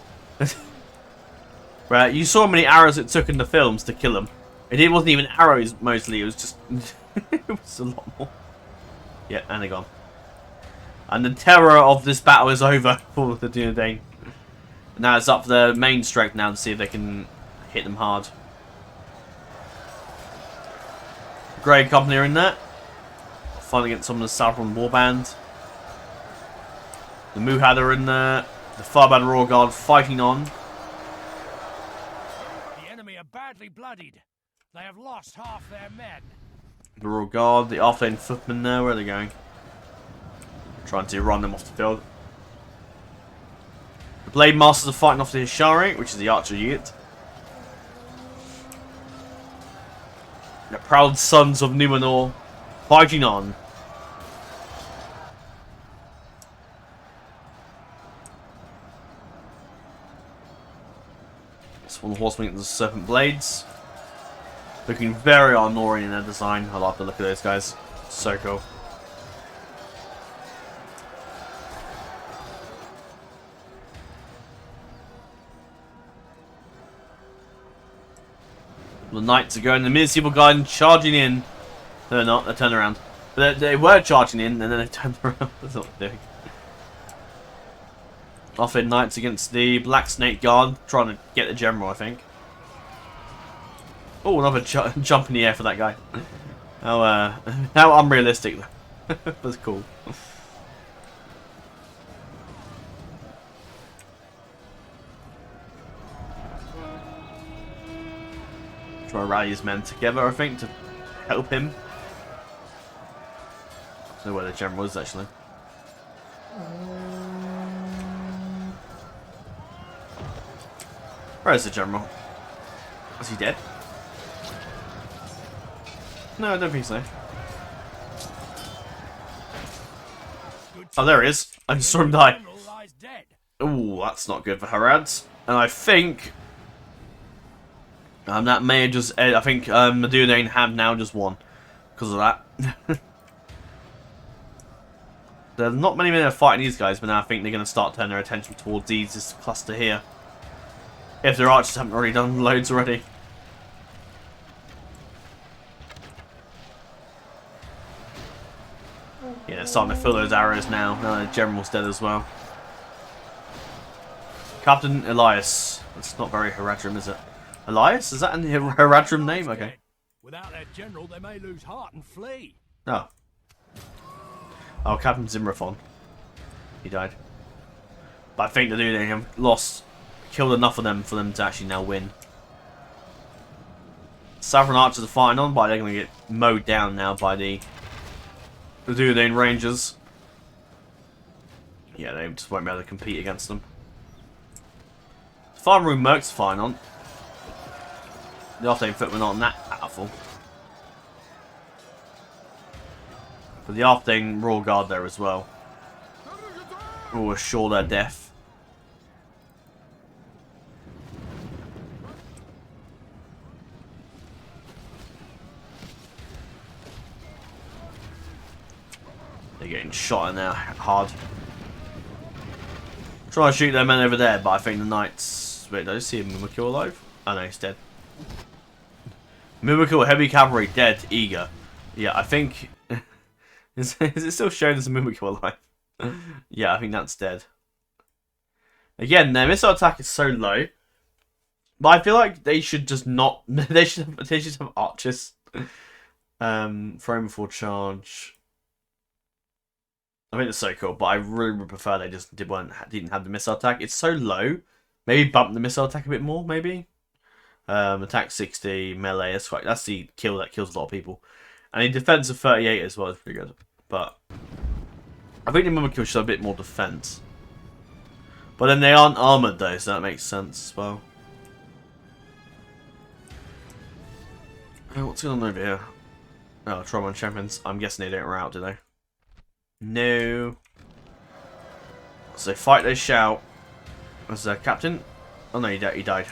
Right, you saw how many arrows it took in the films to kill them. It wasn't even arrows, mostly. It was just... it was a lot more. Yeah, and they're gone. And the terror of this battle is over for the Dunedain. Now it's up to their main strength now to see if they can hit them hard. Grey Company are in there. Fighting against some of the Sauron Warband. The Muhad are in there. The Farbad Royal Guard fighting on. The enemy are badly bloodied. They have lost half their men. The Royal Guard, the Arthane Footmen there. Where are they going? Trying to run them off the field. The Blade Masters are fighting off the Hishari, which is the archer unit. The proud sons of Numenor fighting on. This one, the Horsemen and the Serpent Blades. Looking very Arnorian in their design. I love the look of those guys. So cool. The knights are going. The medieval guard charging in. No, they're not. They turned around. But they were charging in, and then they turned around. That's not what they're doing. Off in knights against the Black Snake Guard, trying to get the general, I think. Oh, another jump in the air for that guy. How unrealistic. That's cool. Try to rally his men together, I think, to help him. I don't know where the general is, actually. Where is the general? Is he dead? No, I don't think so. Oh, there he is. I just saw him die. Ooh, that's not good for Harads. And I think that may have just... I think the Dunedain have now just won because of that. There's not many men that are fighting these guys, but now I think they're going to start turning their attention towards this cluster here. If their archers haven't already done loads already. Yeah, they're starting to fill those arrows now. Now the general's dead as well. Captain Elias. That's not very Haradrim, is it? Elias? Is that a Haradrim name? Okay. Without their general, they may lose heart and flee. Oh. Oh, Captain Zimrathon. He died. But I think the Dunedain have killed enough of them for them to actually now win. Southern archers are fighting on, but they're going to get mowed down now by the Dunedain Rangers. Yeah, they just won't be able to compete against them. Farm Room Mercs are fighting on. The Arthane Footmen aren't that powerful. But the Arthane Royal Guard there as well. Will assure their death. They're getting shot in there hard. Try to shoot their men over there, but I think the knights... Wait, did I see Mimikil alive? Oh no, he's dead. Mimikil heavy cavalry dead, eager. Yeah, I think... is it still showing as a Mimikil alive? Yeah, I think that's dead. Again, their missile attack is so low. But I feel like they should just not... they should have archers. Frame before charge... I think it's so cool, but I really would prefer they just didn't have the missile attack. It's so low. Maybe bump the missile attack a bit more, maybe. Attack 60, melee, that's the kill that kills a lot of people. And the defense of 38 as well is pretty good. But I think the Mimikil should have a bit more defense. But then they aren't armored though, so that makes sense as well. Oh, what's going on over here? Oh, Trollman Champions. I'm guessing they don't rout, do they? No. So they fight, they shout. Was the captain? Oh no, he died.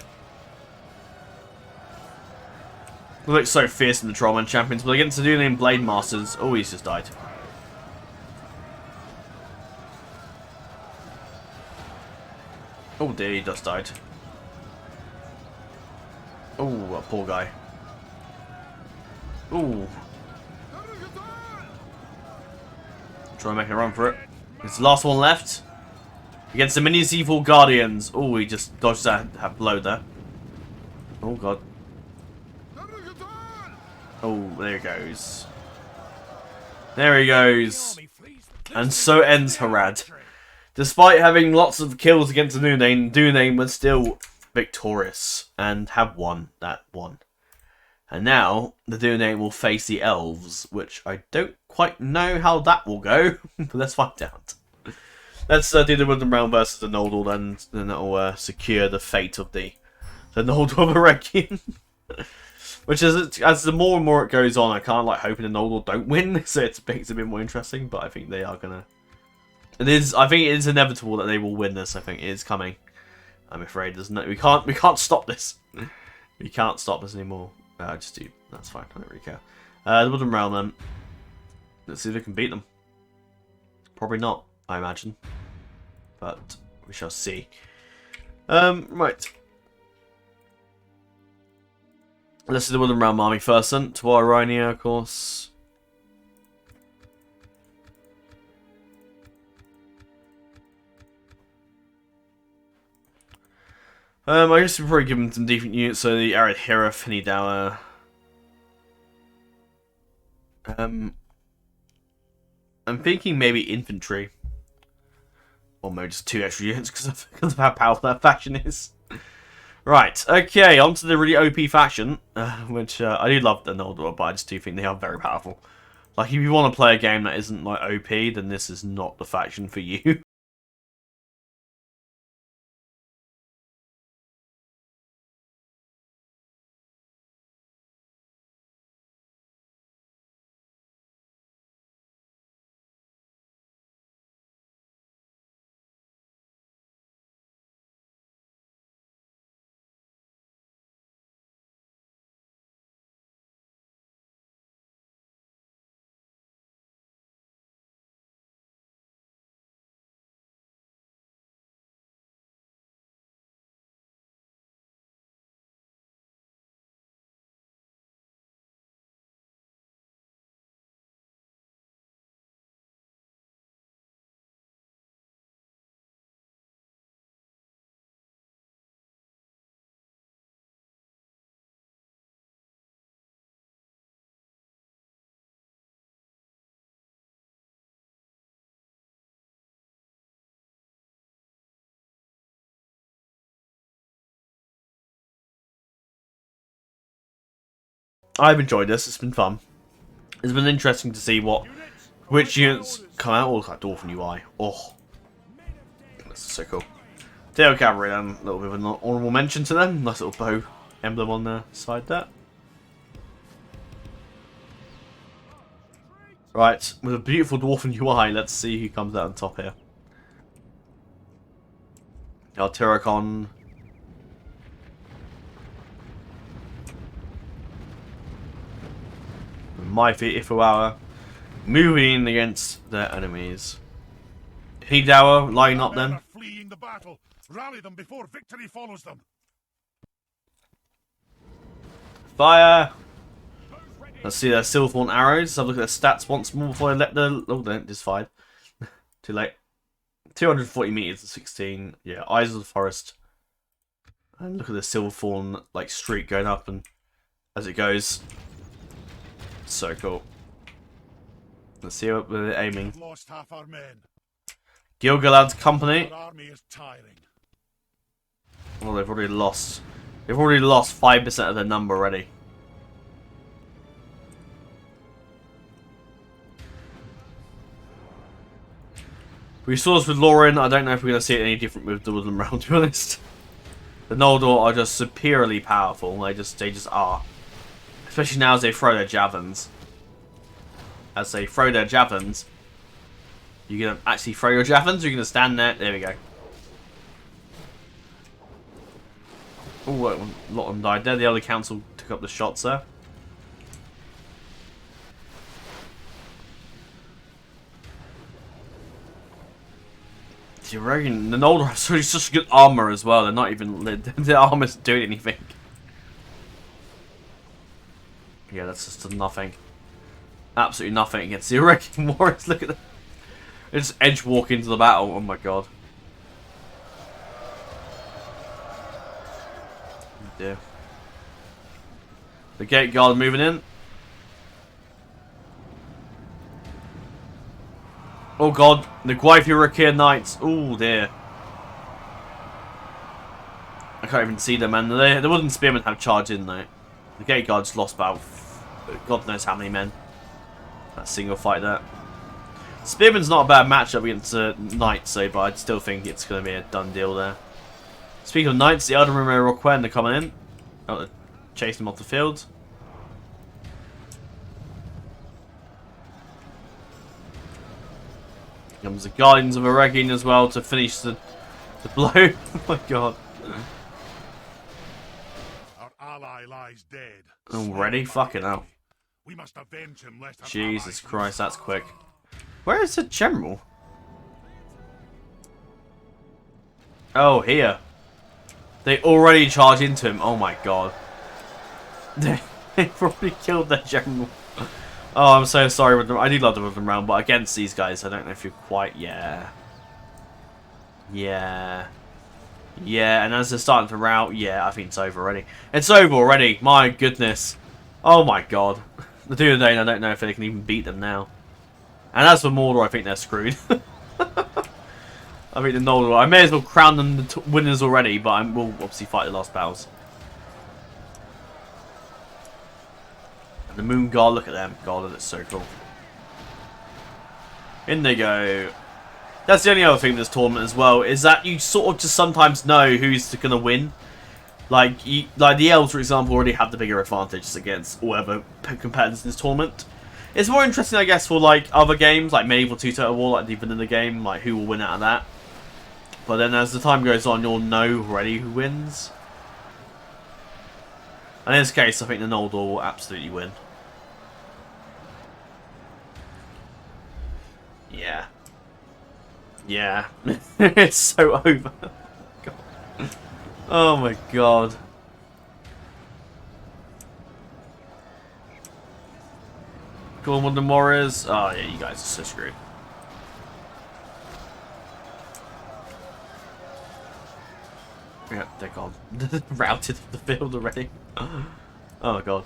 They look so fierce in the Trollman Champions, but against the Dunedain Blade Masters, oh, he's just died. Oh dear, he just died. Oh, a poor guy. Ooh. Try and make a run for it. It's the last one left. Against the medieval Guardians. Oh, he just dodged that blow there. Oh god. Oh, there he goes. There he goes. And so ends Harad. Despite having lots of kills against the Dunedain was still victorious and have won that one. And now the Dunedain will face the elves, which I don't quite know how that will go, but let's find out. Let's do the Woodland Realm versus the Noldor, and then that'll secure the fate of the Noldor of Eregion. Which is, as the more and more it goes on, I kind of like hoping the Noldor don't win, so it makes it a bit more interesting. But I think they are gonna. I think it is inevitable that they will win this. I think it is coming. I'm afraid we can't stop this. We can't stop this anymore. Just do. That's fine. I don't really care. The Woodland Realm then. Let's see if we can beat them. Probably not, I imagine. But we shall see. Right. Let's do the Woodland Realm army first then, to Ironia, of course. I guess we'll probably give them some decent units, so the Arid Hero, Finidawa. I'm thinking maybe infantry. Or maybe just 2 extra units because of how powerful that faction is. Right, okay, on to the really OP faction, which I do love the Noldor, but I just do think they are very powerful. Like, if you want to play a game that isn't like OP, then this is not the faction for you. I've enjoyed this, it's been fun. It's been interesting to see which units come out. Oh, look at that Dwarven UI. Oh, that's so cool. Tail Cavalry then, a little bit of an honourable mention to them. Nice little bow emblem on the side there. Right, with a beautiful Dwarven UI, let's see who comes out on top here. Our Tyracon. Mighty Ifuawa moving in against their enemies. Hidawa lining up then. Fleeing the battle. Rally them before victory follows them. Fire! Let's see their Silverthorn arrows. Have a look at their stats once more before I let the. Oh, they just fired. Too late. 240 meters to 16. Yeah, Eyes of the Forest. And look at the Silverthorn like streak going up and as it goes. So cool. Let's see what they're aiming. Lost half our men. Gilgalad's company. Our army is tiring. Well, they've already lost. They've already lost 5% of their number already. We saw this with Lauren. I don't know if we're going to see it any different with the Woodland Realm, to be honest. The Noldor are just superiorly powerful. They just are. Especially now as they throw their javelins. As they throw their javelins. You're going to actually throw your javelins? Or you're going to stand there? There we go. Oh, a lot of them died there. The other council took up the shots there. The Eregion, the Noldor have such good armor as well. They're not even... Their armor's doing anything. Yeah, that's just nothing. Absolutely nothing against the Eregion Warriors. Look at that. They just edge walk into the battle. Oh my god. Oh dear. The Gate Guard moving in. Oh god, the Gwaithir Knights. Oh dear. I can't even see them, man. The Wooden Spearmen have charged in though. The Gate Guard's lost about God knows how many men. That single fight there. Spearman's not a bad matchup against Knights, though, but I still think it's going to be a done deal there. Speaking of Knights, the Elden Ring Roquen, they're coming in. Oh, they're chasing them off the field. Comes the Guardians of Eregion as well to finish the blow. Oh my god. Our ally lies dead. Already? Fucking hell. We must avenge him lest our Jesus allies Christ, lose. that's quick. Where is the general? Oh, here. They already charge into him. Oh my god. They probably killed their general. Oh, I'm so sorry with them. I do love the rhythm round, but against these guys, I don't know if you're quite. Yeah. Yeah. Yeah, and as they're starting to rout, yeah, I think it's over already. It's over already. My goodness. Oh my god. The Dunedain, I don't know if they can even beat them now. And as for Mordor, I think they're screwed. I think the Noldor. I may as well crown them the winners already, but we'll obviously fight the last battles. And the Moon God, look at them. God, that's so cool. In they go. That's the only other thing with this tournament as well, is that you sort of just sometimes know who's going to win. Like the Elves, for example, already have the bigger advantages against whoever competitors in this tournament. It's more interesting, I guess, for like other games, like Medieval 2 Total War, like deeper in the game, like who will win out of that. But then as the time goes on, you'll know already who wins. And in this case, I think the Noldor will absolutely win. Yeah. Yeah. It's so over. God. Oh my god. Go on with the Warriors. Oh yeah, you guys are so screwed. Yeah, they're gone. Routed off the field already. Oh god.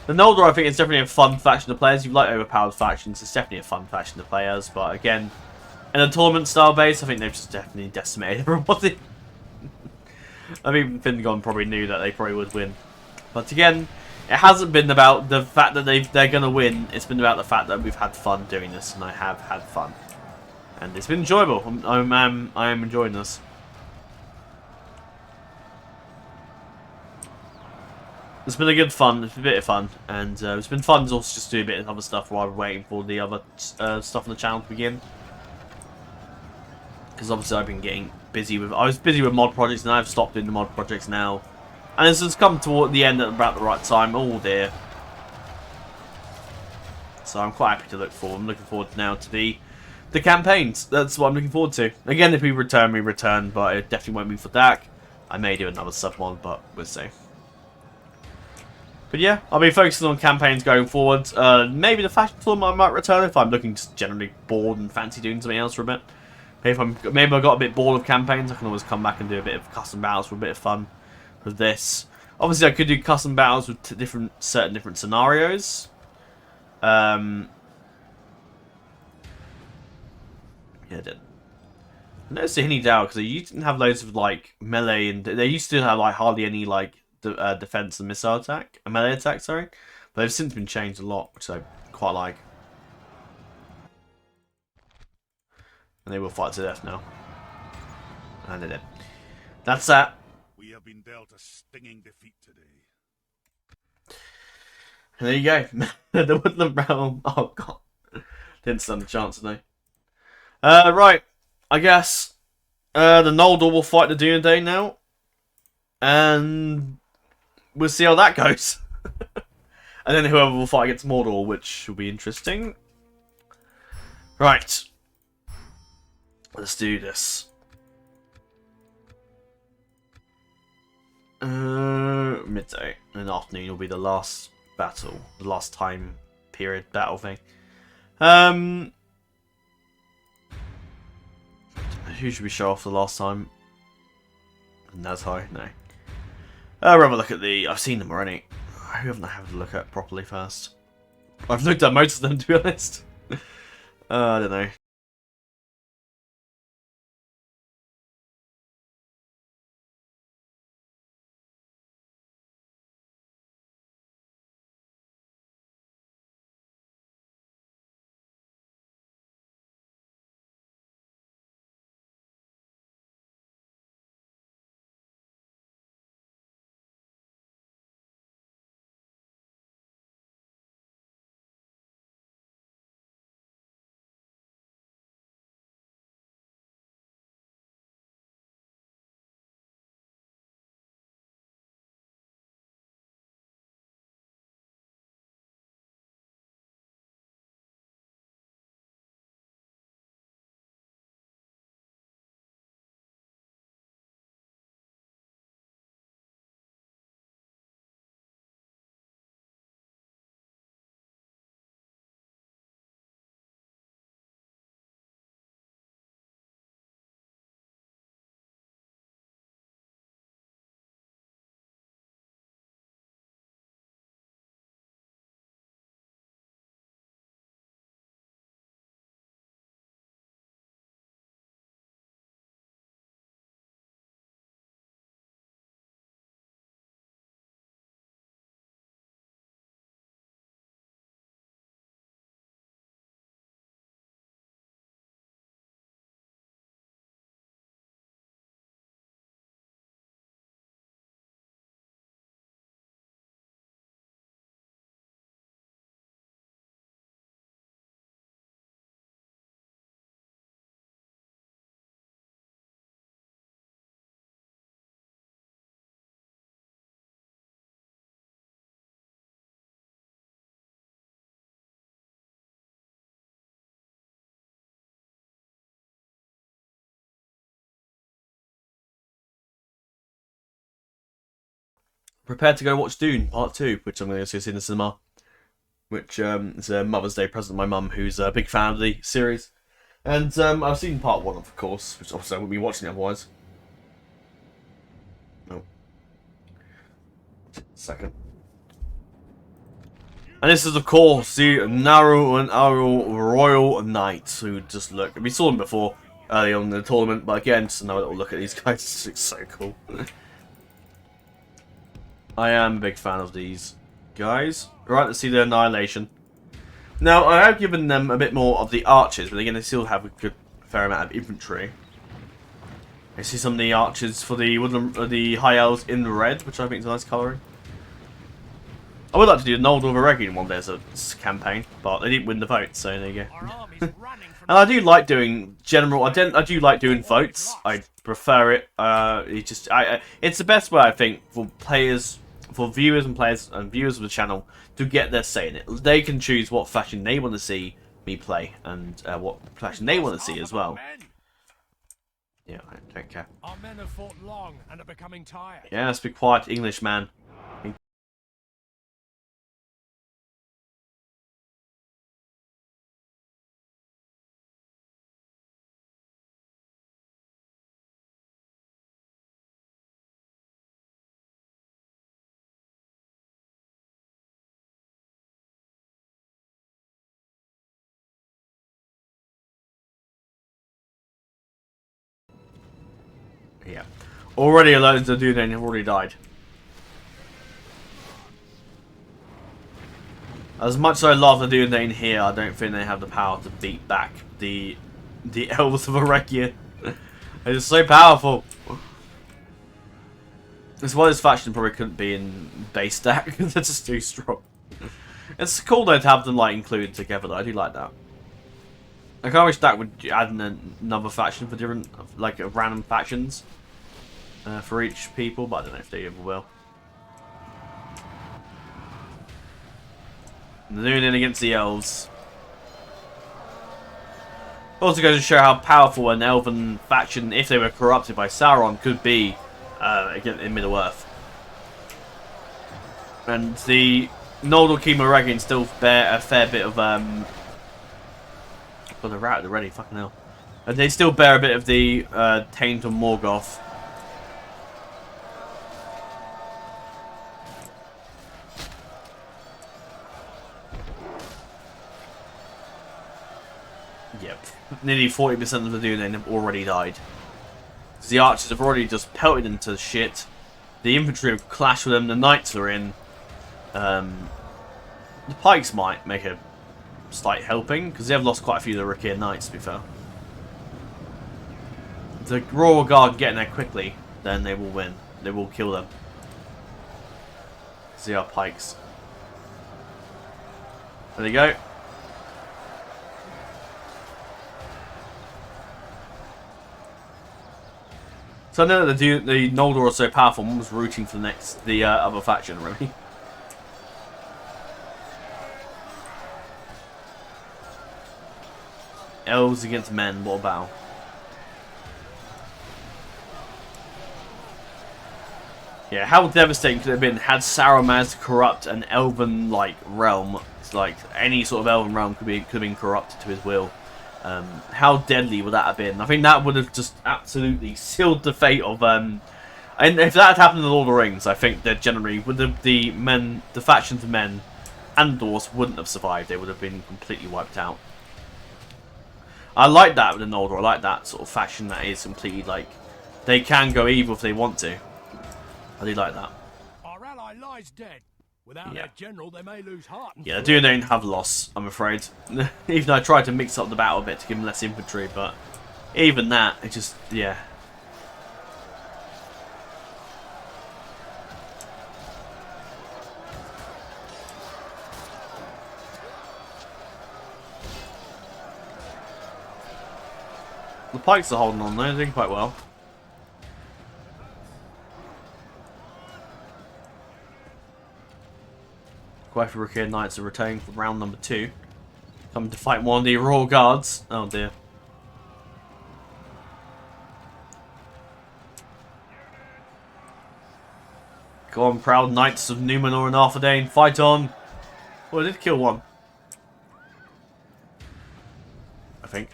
The Noldor, I think, is definitely a fun faction to play as. You like overpowered factions, it's definitely a fun faction to play as, but again, in a tournament style base, I think they've just definitely decimated everybody. I mean, Fingon probably knew that they probably would win. But again, it hasn't been about the fact that they're going to win. It's been about the fact that we've had fun doing this, and I have had fun. And it's been enjoyable. I am enjoying this. It's been a good fun. It's been a bit of fun. And it's been fun to also just do a bit of other stuff while we're waiting for the other stuff on the channel to begin. Because obviously I've been getting busy with... I was busy with mod projects, and I've stopped doing the mod projects now. And this has come toward the end at about the right time. Oh dear. So I'm quite happy to look forward. I'm looking forward now to the campaigns. That's what I'm looking forward to. Again, if we return, but it definitely won't be for DAC. I may do another submod, but we'll see. But yeah, I'll be focusing on campaigns going forward. Maybe the fashion tournament I might return if I'm looking just generally bored and fancy doing something else for a bit. Maybe I got a bit bored of campaigns. I can always come back and do a bit of custom battles for a bit of fun with this. Obviously, I could do custom battles with certain different scenarios. Yeah, I did. I noticed the Hinny Dow because they used to have loads of like melee, and they used to have like hardly any like defense and missile attack, melee attack, sorry. But they've since been changed a lot, which I quite like. And they will fight to death now. And they did. That's that. We have been dealt a stinging defeat today. And there you go. The Woodland Realm. Oh god. Didn't stand a chance today. Right. I guess the Noldor will fight the Dunedain now. And we'll see how that goes. And then whoever will fight against Mordor, which will be interesting. Right. Let's do this. Midday. And the afternoon will be the last battle. The last time period battle thing. Who should we show off the last time? Nazhai? No. I'll have a look at the... I've seen them already. Who haven't I had a look at properly first? I've looked at most of them, to be honest. I don't know. prepared to go watch Dune Part 2, which I'm going to go see in the cinema. Which is a Mother's Day present to my mum, who's a big fan of the series. And I've seen Part 1, of course, which obviously I wouldn't be watching it otherwise. No. Second. And this is, of course, the Naru and Aru Royal Knights, who just look... We saw them before, early on in the tournament, but again, just another little look at these guys. It's so cool. I am a big fan of these guys. Right, let's see their annihilation. Now, I have given them a bit more of the archers, but again, they still have a good fair amount of infantry. I see some of the archers for the high elves in red, which I think is a nice colouring. I would like to do the Noldor of Eregion one day as a campaign, but they didn't win the vote, so there you go. And I do like doing general. I do like doing votes. I prefer it. It's the best way, I think, for players, for viewers and players and viewers of the channel to get their say in it. They can choose what faction they want to see me play and what faction they want to see as well. Yeah, I don't care. Our men have fought long and are becoming tired. Yeah, let's be quiet, English man. Yeah. Already loads of Dune have already died. As much as I love the Dune here, I don't think they have the power to beat back the Elves of Eregion. They're just so powerful. That's why this faction probably couldn't be in base DAC. They're just too strong. It's cool though to have them like included together though. I do like that. I kind of wish DAC would add another faction for different, like random factions for each people, but I don't know if they ever will. And they're doing it against the elves. Also goes to show how powerful an elven faction, if they were corrupted by Sauron, could be again in Middle-earth. And the Noldor King Eregion still bear a fair bit of well, they're routed already, fucking hell. And they still bear a bit of the taint of Morgoth. Yep. Nearly 40% of the Dune have already died. So the archers have already just pelted into shit. The infantry have clashed with them. The knights are in. The pikes might make a slight helping, because they have lost quite a few of the Rikir knights, to be fair. If the Royal Guard get in there quickly, then they will win. They will kill them. See our pikes. There they go. So I know that the Noldor are so powerful, one was rooting for the other faction, really. Elves against men, what a battle. Yeah, how devastating could it have been had Sauron managed to corrupt an elven realm? It's like any sort of elven realm could have been corrupted to his will. How deadly would that have been? I think that would have just absolutely sealed the fate of and if that had happened in the Lord of the Rings, I think that generally the factions of men and dwarves wouldn't have survived. They would have been completely wiped out. I like that with the Noldor. I like that sort of faction that is completely they can go evil if they want to. I do like that. Our ally lies dead. Without their general, they may lose heart. Yeah, they don't have loss, I'm afraid. Even though I tried to mix up the battle a bit to give them less infantry, but even that, it just, yeah. The pikes are holding on though, they're doing quite well. Quite a few Rikir Knights are returning for round number 2. Coming to fight one of the Royal Guards. Oh dear. Go on, proud knights of Numenor and Arthedain, fight on! Well, I did kill one. I think.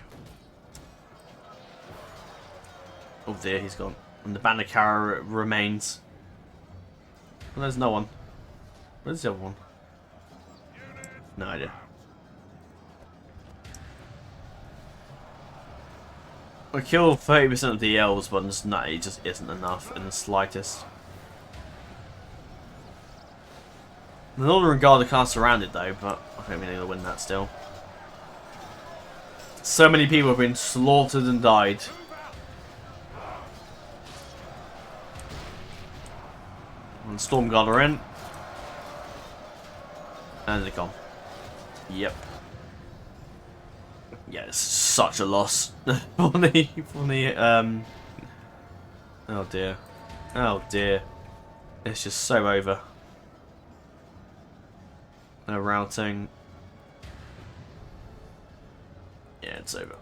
Oh dear, he's gone. And the Bandakara remains. Well, there's no one. Where's the other one? No idea. We killed 30% of the elves, but it just isn't enough in the slightest. The Northern Guard are kind of surrounded though, but I think we need to win that still. So many people have been slaughtered and died. And Stormguard are in. And they're gone. Yep. Yeah, it's such a loss for the oh dear. Oh dear. It's just so over. No routing. Yeah, it's over.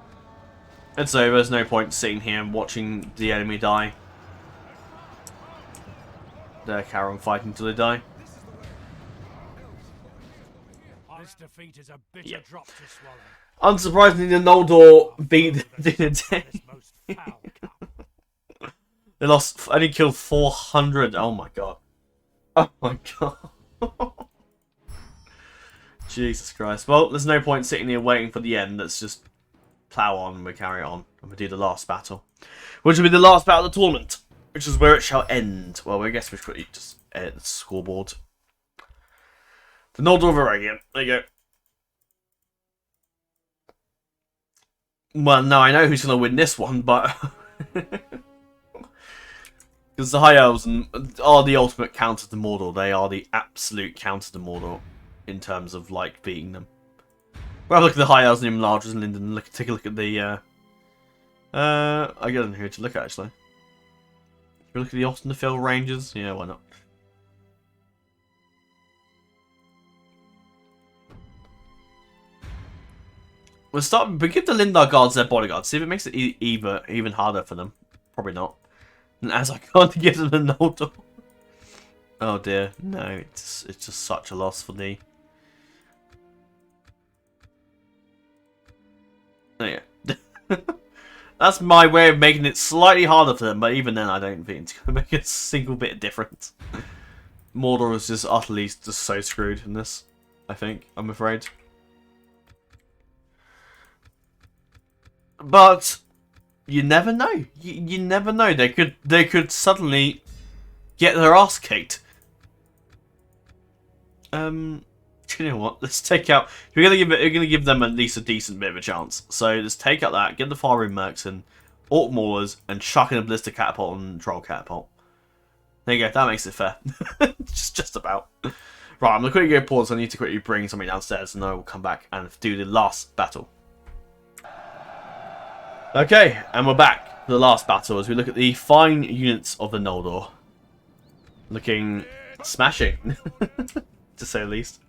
It's over. There's no point sitting here and watching the enemy die. They're carrying on fighting until they die. This defeat is a bitter drop to swallow. Unsurprisingly, the Noldor beat the day. They lost. Only killed 400. Oh my god. Oh my god. Jesus Christ. Well, there's no point sitting here waiting for the end. Let's just plow on and we carry on. And we do the last battle. Which will be the last battle of the tournament. Which is where it shall end. Well, I guess we should just edit the scoreboard. The Noldor of Eregion. There you go. Well, no, I know who's going to win this one, but... Because the High Elves are the ultimate counter to Mordor. They are the absolute counter to Mordor. In terms of, like, beating them. Well, look at the High Elves and Largers and Linden. Take a look at the, I don't know who to look at, actually. Should we look at the Ostenfell Rangers? Yeah, why not? We give the Lindar guards their bodyguards. See if it makes it even harder for them. Probably not. And as I can't give them the Noldor. Oh dear, no, it's just such a loss for the... Oh yeah. That's my way of making it slightly harder for them, but even then I don't think it's going to make a single bit of difference. Mordor is just utterly just so screwed in this, I think, I'm afraid. But you never know. You never know. They could suddenly get their ass kicked. You know what? Let's take out. We're gonna give them at least a decent bit of a chance. So let's take out that. Get the Fire Room Mercs in, Orc Maulers, and chuck in a Ballista Catapult and Troll Catapult. There you go. That makes it fair. just about. Right. I'm gonna quickly go pause. I need to quickly bring somebody downstairs, and then I will come back and do the last battle. Okay, and we're back for the last battle as we look at the fine units of the Noldor. Looking smashing, to say the least.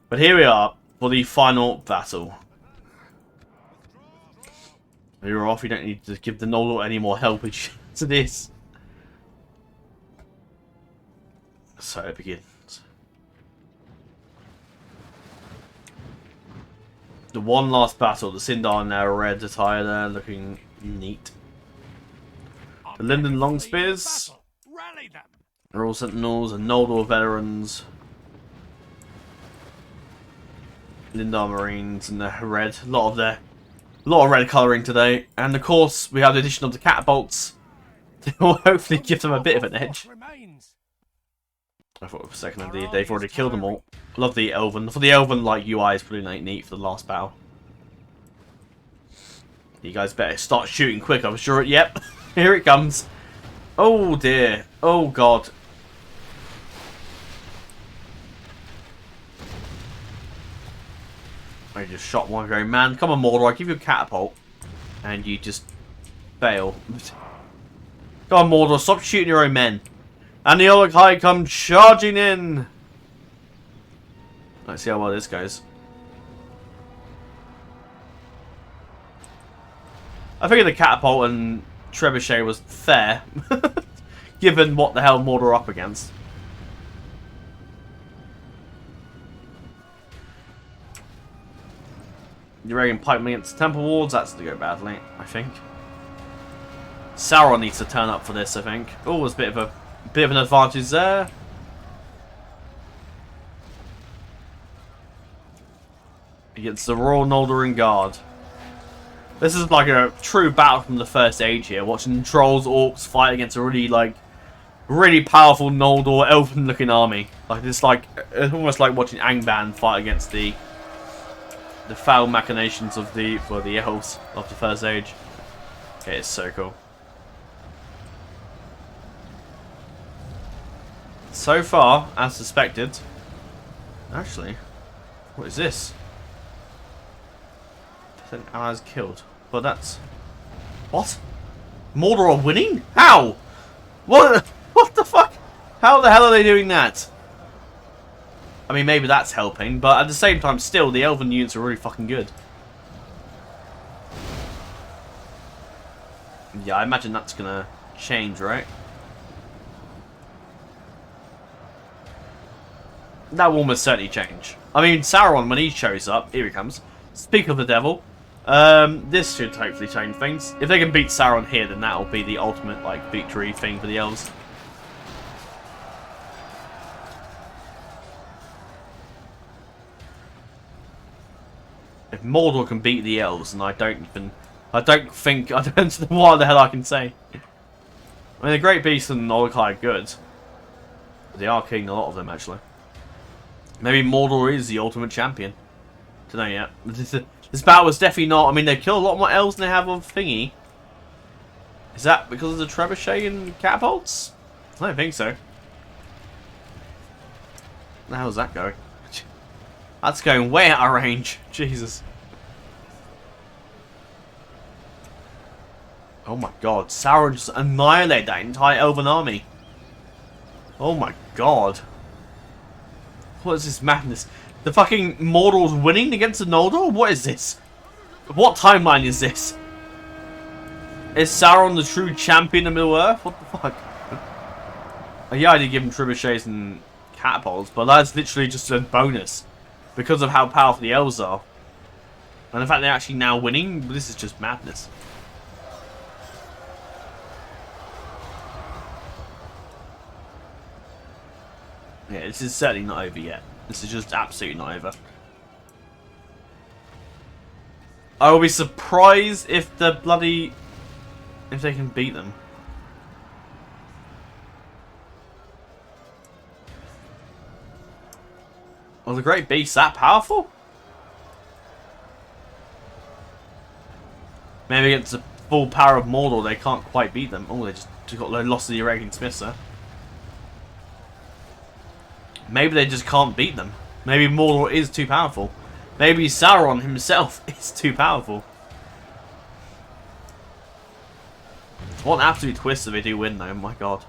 But here we are for the final battle. You're off, you don't need to give the Noldor any more help to this. So it begins. The one last battle, the Sindar in their red attire there, looking neat. The Linden Longspears. They're all Sentinels and Noldor veterans. Lindar Marines and the red. A lot of red colouring today. And of course, we have the addition of the catapults. They will hopefully give them a bit of an edge. I thought for a second they've already killed them all. Love the Elven. For the Elven, like, UI is pretty neat for the last battle. You guys better start shooting quick, I'm sure. Yep, here it comes. Oh dear. Oh god. I just shot one very man. Come on, Mordor, I give you a catapult. And you just fail. Come on, Mordor, stop shooting your own men. And the Ologhai come charging in. Let's see how well this goes. I figured the catapult and trebuchet was fair, given what the hell Mordor are up against. The Eregion pikemen against temple wards. That's going to go badly, I think. Sauron needs to turn up for this, I think. Oh, there's a bit of an advantage there. Against the Royal Noldoran Guard. This is like a true battle from the First Age here. Watching trolls, orcs fight against a really powerful Noldor elven-looking army. Like it's almost like watching Angband fight against the foul machinations of the elves of the First Age. It is so cool. So far, as suspected. Actually, what is this? Allies killed. But that's... What? Mordor are winning? How? What the fuck? How the hell are they doing that? I mean, maybe that's helping, but at the same time, still, the elven units are really fucking good. Yeah, I imagine that's gonna change, right? That will almost certainly change. I mean, Sauron, when he shows up, here he comes. Speak of the devil. This should hopefully change things. If they can beat Sauron here, then that'll be the ultimate, like, victory thing for the elves. If Mordor can beat the elves, and I don't know what the hell I can say. I mean, the Great Beasts and Molokai are good. They are killing a lot of them, actually. Maybe Mordor is the ultimate champion. Don't know yet. This battle was definitely not... I mean, they kill a lot more elves than they have of Thingy. Is that because of the trebuchet and catapults? I don't think so. Where the hell is that going? That's going way out of range. Jesus. Oh my god. Sauron just annihilated that entire elven army. Oh my god. What is this madness? The fucking Mordor's winning against the Noldor? What is this? What timeline is this? Is Sauron the true champion of Middle-earth? What the fuck? Yeah, I did give him trebuchets and catapults, but that's literally just a bonus. Because of how powerful the elves are. And the fact they're actually now winning, this is just madness. Yeah, this is certainly not over yet. This is just absolutely not over. I will be surprised if the bloody... if they can beat them. Are the Great Beasts that powerful? Maybe against the full power of Mordor they can't quite beat them. Oh, they just got lost to the Eregion Smiths there. Maybe they just can't beat them. Maybe Mordor is too powerful. Maybe Sauron himself is too powerful. What an absolute twist if they do win though, oh my god.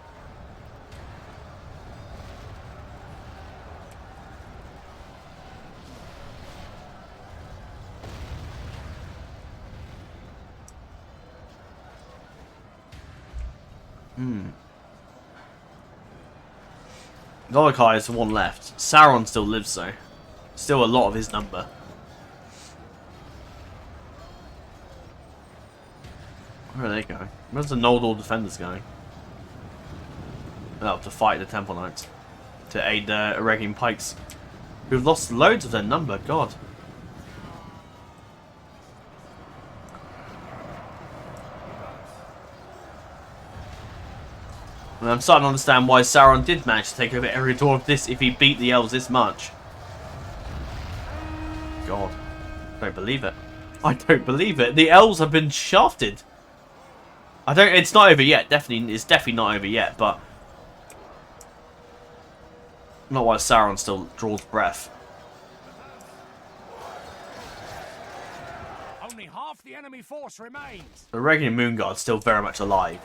Molokai is the one left. Sauron still lives though. Still a lot of his number. Where are they going? Where's the Noldor defenders going? Oh, to fight the Temple Knights. To aid the Eregion Pikes. Who've lost loads of their number, god. And I'm starting to understand why Sauron did manage to take over Eredor of this if he beat the elves this much. God. I don't believe it. I don't believe it. The elves have been shafted. It's not over yet. It's definitely not over yet, but not while Sauron still draws breath. Only half the enemy force remains. The Eregion Moonguard's still very much alive.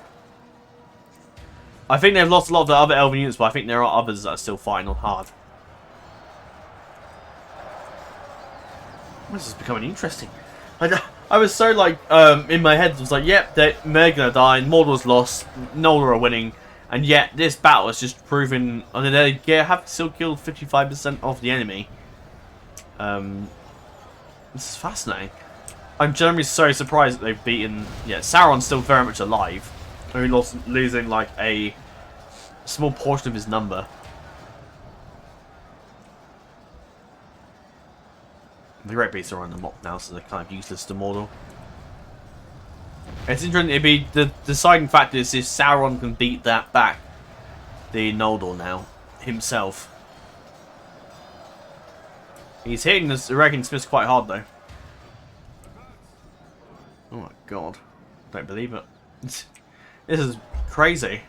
I think they've lost a lot of the other elven units, but I think there are others that are still fighting on hard. This is becoming interesting. I was so like, in my head, it was like, yep, they're gonna die, Mordor's lost, Noldor are winning, and yet this battle has just proven, I mean, they have still killed 55% of the enemy. This is fascinating. I'm generally so surprised that they've beaten... Yeah, Sauron's still very much alive. Only losing like a small portion of his number. The Great Beasts are on the mop now, so they're kind of useless to Mordor. It's interesting. It'd be the deciding factor is if Sauron can beat that back, the Noldor now himself. He's hitting this Eregion Smiths quite hard though. Oh my god, don't believe it. This is crazy.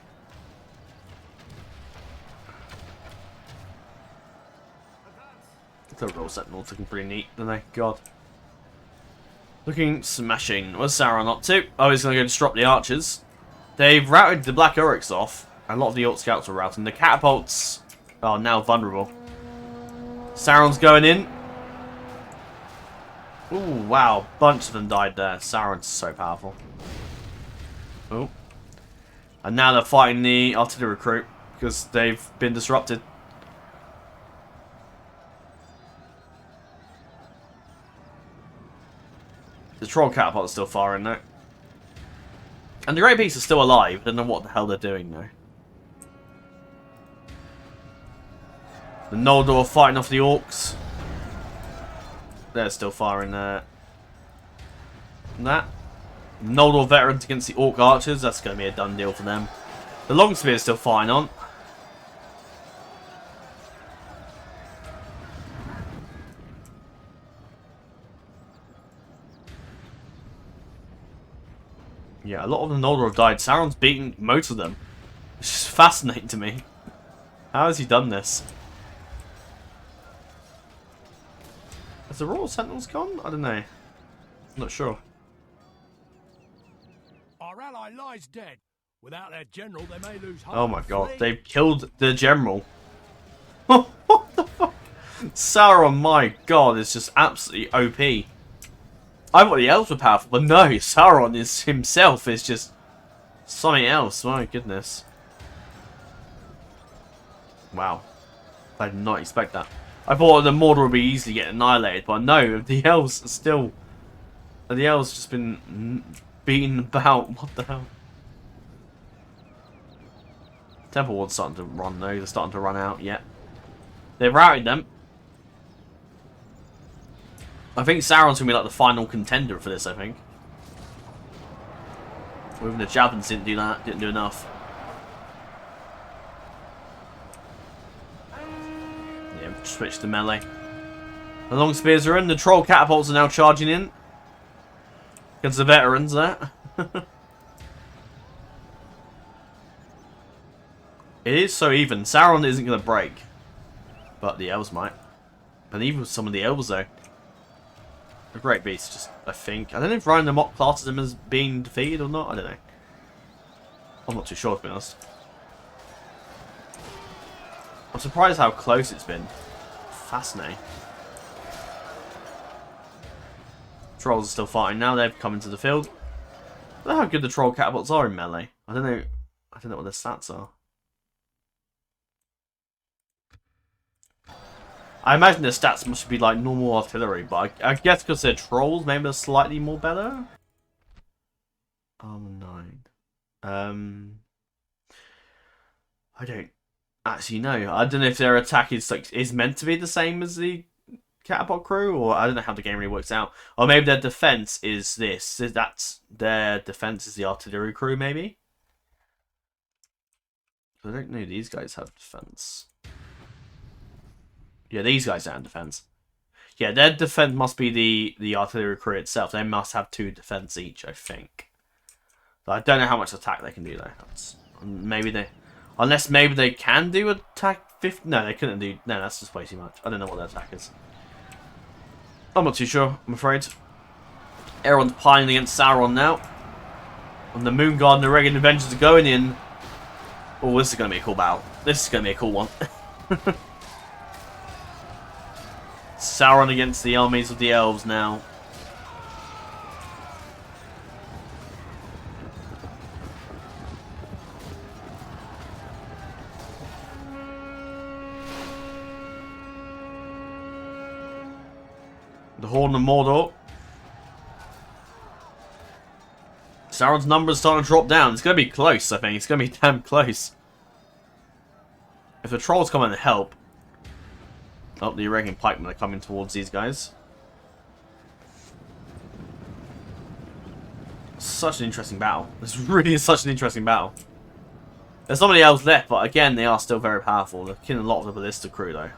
The roll sentinels looking pretty neat, don't they? God. Looking smashing. What's Sauron up to? Oh, he's going to go disrupt the archers. They've routed the Black Uruks off. A lot of the Orc scouts are routing. The catapults are now vulnerable. Sauron's going in. Ooh, wow. Bunch of them died there. Sauron's so powerful. Oh. And now they're fighting the artillery recruit because they've been disrupted. The troll catapult is still firing though. And the Great Beasts are still alive. I don't know what the hell they're doing though. The Noldor are fighting off the orcs. They're still firing that. Noldor veterans against the orc archers. That's going to be a done deal for them. The Longspear is still firing on. Yeah, a lot of the Noldor have died. Sauron's beaten most of them. It's just fascinating to me. How has he done this? Has the Royal Sentinels gone? I don't know. I'm not sure. Our ally lies dead. Without their general, they may lose heart. Oh my god, they've killed the general. What the fuck? Sauron, my god, is just absolutely OP. I thought the elves were powerful, but no, Sauron is himself is just something else. My goodness. Wow. I did not expect that. I thought the Mordor would be easily get annihilated, but no, the elves are still... The elves just been beaten about. What the hell? Temple Ward's starting to run though. They're starting to run out, yeah. They've routed them. I think Sauron's going to be like the final contender for this, I think. Even the Javelins didn't do that, didn't do enough. Yeah, switch to melee. The long spears are in, the troll catapults are now charging in. Against the veterans there. It is so even. Sauron isn't going to break. But the elves might. And even some of the elves though. The Great Beast, just, I think. I don't know if Ryan the Mock classes him as being defeated or not. I don't know. I'm not too sure, to be honest. I'm surprised how close it's been. Fascinating. Trolls are still fighting now. They've come into the field. I don't know how good the troll catapults are in melee. I don't know what their stats are. I imagine their stats must be like normal artillery, but I guess because they're trolls, maybe they're slightly more better. Armor 9. I don't actually know. I don't know if their attack is meant to be the same as the catapult crew, or I don't know how the game really works out. Or maybe their defense is this. That's their defense is the artillery crew, maybe. I don't know. These guys have defense. Yeah, these guys don't have defense. Yeah, their defense must be the artillery crew itself. They must have 2 defense each, I think. But I don't know how much attack they can do though. Maybe they, unless maybe they can do attack 50. No, they couldn't do. No, that's just way too much. I don't know what their attack is. I'm not too sure. I'm afraid. Everyone's piling against Sauron now, and the Moonguard and the Eregion Avengers are going in. Oh, this is going to be a cool battle. This is going to be a cool one. Sauron against the armies of the elves now. The Horn of Mordor. Sauron's numbers starting to drop down. It's going to be close, I think. It's going to be damn close. If the trolls come in and help. Oh, the Eregion pikemen are coming towards these guys. Such an interesting battle. This really is such an interesting battle. There's not many elves left, but again, they are still very powerful. They're killing a lot of the ballista crew, though.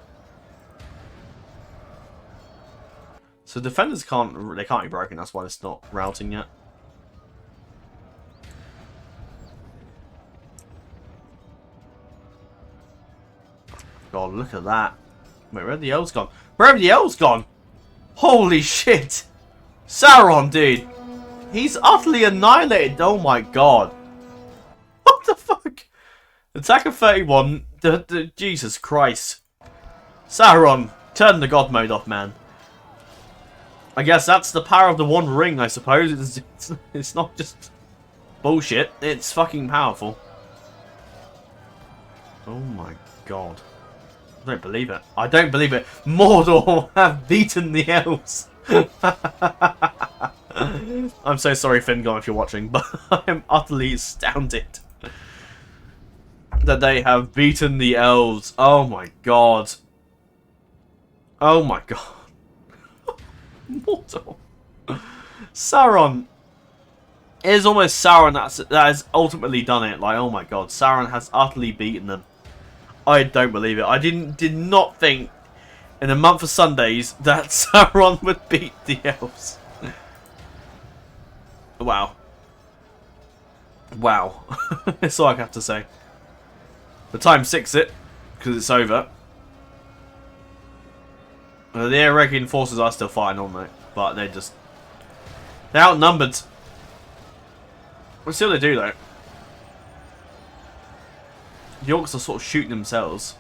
So defenders can't be broken. That's why it's not routing yet. God, look at that. Wait, where have the elves gone? Where have the elves gone? Holy shit! Sauron, dude! He's utterly annihilated! Oh my god. What the fuck? Attack of 31. Jesus Christ. Sauron, turn the god mode off, man. I guess that's the power of the One Ring, I suppose. It's not just bullshit. It's fucking powerful. Oh my god. I don't believe it. I don't believe it. Mordor have beaten the elves. I'm so sorry, Fingon, if you're watching, but I'm utterly astounded that they have beaten the elves. Oh my god. Oh my god. Mordor. Sauron. It is almost Sauron that has ultimately done it. Like, oh my god. Sauron has utterly beaten them. I don't believe it. I did not think in a month of Sundays that Sauron would beat the elves. Wow. Wow. That's all I have to say. The time 6 it, because it's over. The Eregion forces are still fighting on though, but they're outnumbered. We'll see what they do though. The orcs are sort of shooting themselves.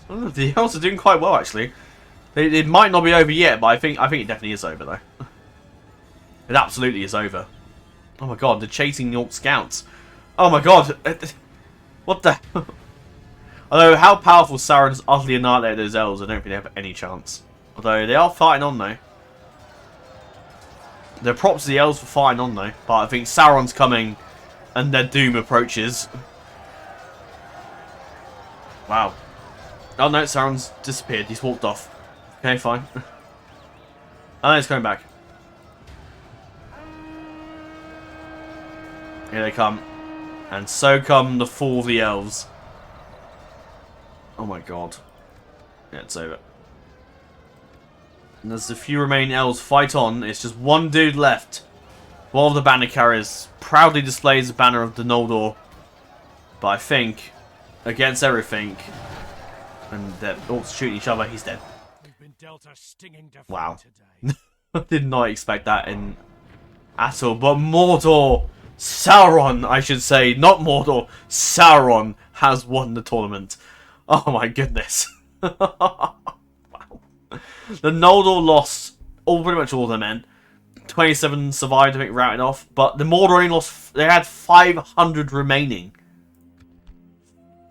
Oh, the elves are doing quite well actually. It might not be over yet, but I think it definitely is over though. It absolutely is over. Oh my god, they're chasing the orc scouts. Oh my god, what the? Although how powerful Sauron's utterly annihilated those elves, I don't think they have any chance. Although they are fighting on though. They're props to the elves for fighting on though. But I think Sauron's coming and their doom approaches. Wow. Oh no, Sauron's disappeared. He's walked off. Okay, fine. Oh, he's coming back. Here they come. And so come the fall of the elves. Oh my god. Yeah, it's over. And as the few remaining elves fight on, it's just one dude left. One of the banner carriers proudly displays the banner of the Noldor. But I think, against everything, and they're all shooting each other, he's dead. We've been dealt a stinging defeat Wow. today. I did not expect that at all. But Mordor, Sauron, I should say, not Mordor, Sauron has won the tournament. Oh my goodness. Wow. The Noldor lost pretty much all their men. 27 survived, I think, routed off. But the Mordor only lost, they had 500 remaining.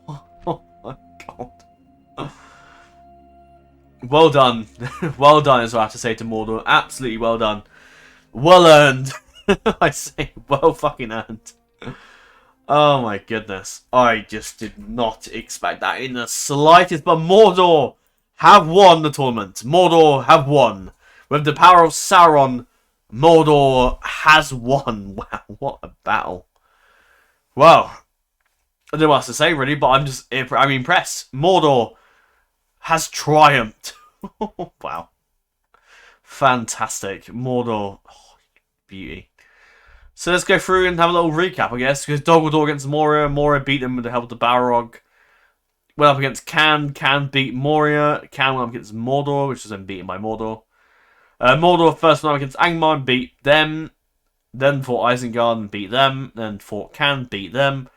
Oh my god. Well done. Well done is what I have to say to Mordor. Absolutely well done. Well earned. I say well fucking earned. Oh my goodness. I just did not expect that in the slightest. But Mordor have won the tournament. Mordor have won. With the power of Sauron, Mordor has won. Wow, what a battle. Well, I don't know what else to say really, but I'm impressed. Mordor has triumphed. Wow. Fantastic. Mordor. Oh, beauty. So let's go through and have a little recap, I guess. Because Dog against Moria. Moria beat them with the help of the Balrog. Went up against Can. Can beat Moria. Can went up against Mordor, which was then beaten by Mordor. Mordor first went up against Angmar and beat them. Then fought Isengard and beat them. Then fought Can, beat them.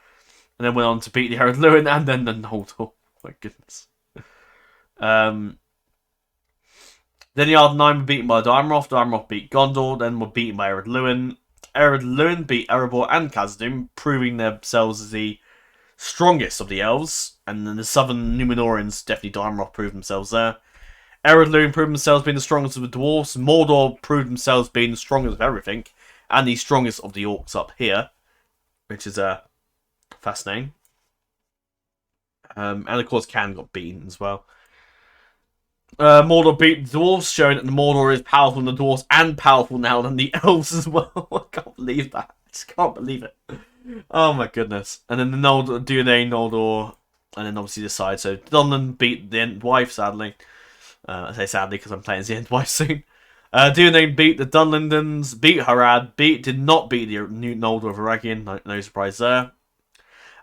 And then went on to beat the Ered Luin and then the Noldor. My goodness. Then the Ardenheim were beaten by Daimaroth. Daimaroth beat Gondor. Then were beaten by Ered Luin. Ered Luin beat Erebor and Khazad-dûm, proving themselves as the strongest of the elves. And then the southern Númenóreans, definitely Daimarok, proved themselves there. Ered Luin proved themselves being the strongest of the dwarves. Mordor proved themselves being the strongest of everything. And the strongest of the orcs up here. Which is fascinating. And of course, Can got beaten as well. Mordor beat the dwarves, showing that the Mordor is powerful than the dwarves and powerful now than the elves as well. I can't believe that. I just can't believe it. Oh my goodness. And then the Noldor, Dunedain, Noldor, and then obviously the side. So Dunland beat the Endwife, sadly. I say sadly because I'm playing the Endwife soon. Dunedain beat the Dunlindans, beat Harad, did not beat the new Noldor of Eregion, no surprise there.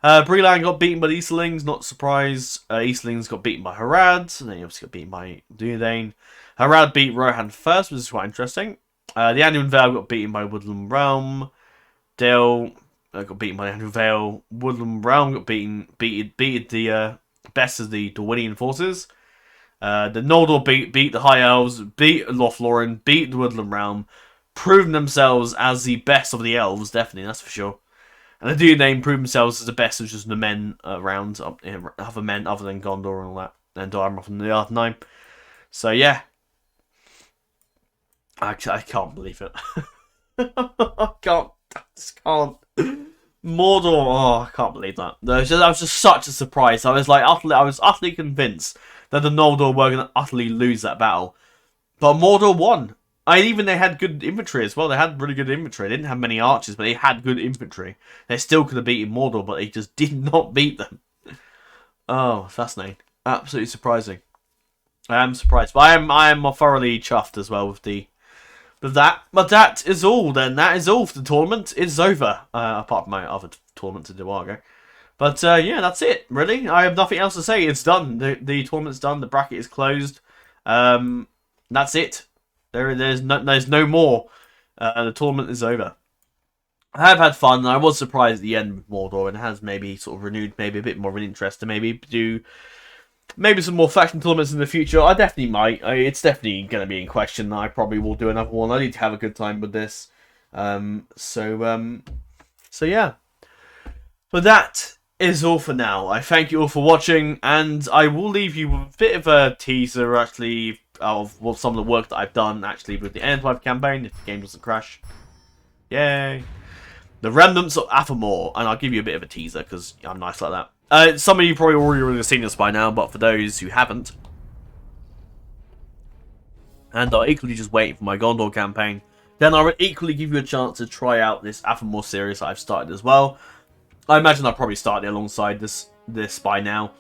Breland got beaten by the Easterlings, not surprised. Easterlings got beaten by Harad, and then he obviously got beaten by Dunedain. Harad beat Rohan first, which is quite interesting. The Anduin Vale got beaten by Woodland Realm. Dale got beaten by the Anduin Vale. Woodland Realm got beaten the best of the Dorwinian forces. The Noldor beat the High Elves, beat Lothlorien, beat the Woodland Realm, proving themselves as the best of the elves, definitely, that's for sure. And the Dunedain proved themselves as the best of just the men around, other men other than Gondor and all that, and Daimarok and the Arth-9. So yeah, I can't believe it. I just can't. Mordor, I can't believe that. That was just such a surprise. I was utterly convinced that the Noldor were going to utterly lose that battle. But Mordor won. They had good infantry as well. They had really good infantry. They didn't have many archers, but they had good infantry. They still could have beaten Mordor, but they just did not beat them. Oh, fascinating. Absolutely surprising. I am surprised. But I am thoroughly chuffed as well with that. But that is all then. That is all for the tournament. It's over. Apart from my other tournament to do a while ago. But yeah, that's it, really. I have nothing else to say. It's done. The tournament's done. The bracket is closed. That's it. There's no more. The tournament is over. I have had fun. I was surprised at the end with Mordor, and it has maybe sort of renewed maybe a bit more of an interest to maybe do some more faction tournaments in the future. I definitely might. It's definitely going to be in question. I probably will do another one. I need to have a good time with this. So yeah. But that is all for now. I thank you all for watching, and I will leave you with a bit of a teaser, actually, of some of the work that I've done, actually, with the Endwife campaign, if the game doesn't crash. Yay. The Remnants of Athamor, and I'll give you a bit of a teaser, because I'm nice like that. Some of you probably already would have seen this by now, but for those who haven't, and are equally just waiting for my Gondor campaign, then I would equally give you a chance to try out this Athamor series that I've started as well. I imagine I'll probably start it alongside this by now,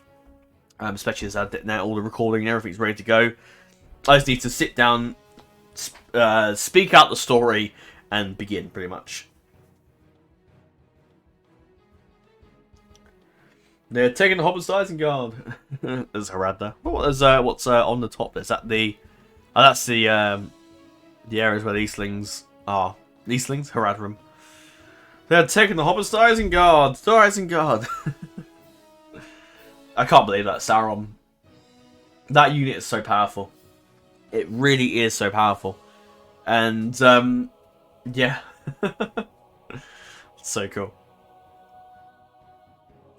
especially as now all the recording and everything's ready to go. I just need to sit down, speak out the story, and begin, pretty much. They're taking the Hobbits to Isengard. There's Harad there. What's on the top? Is that the... Oh, that's the areas where the Eastlings are. Eastlings? Haradrim. They're taking the Hobbits to Isengard! To Isengard! I can't believe that, Sauron. That unit is so powerful. It really is so powerful. And, yeah. So cool.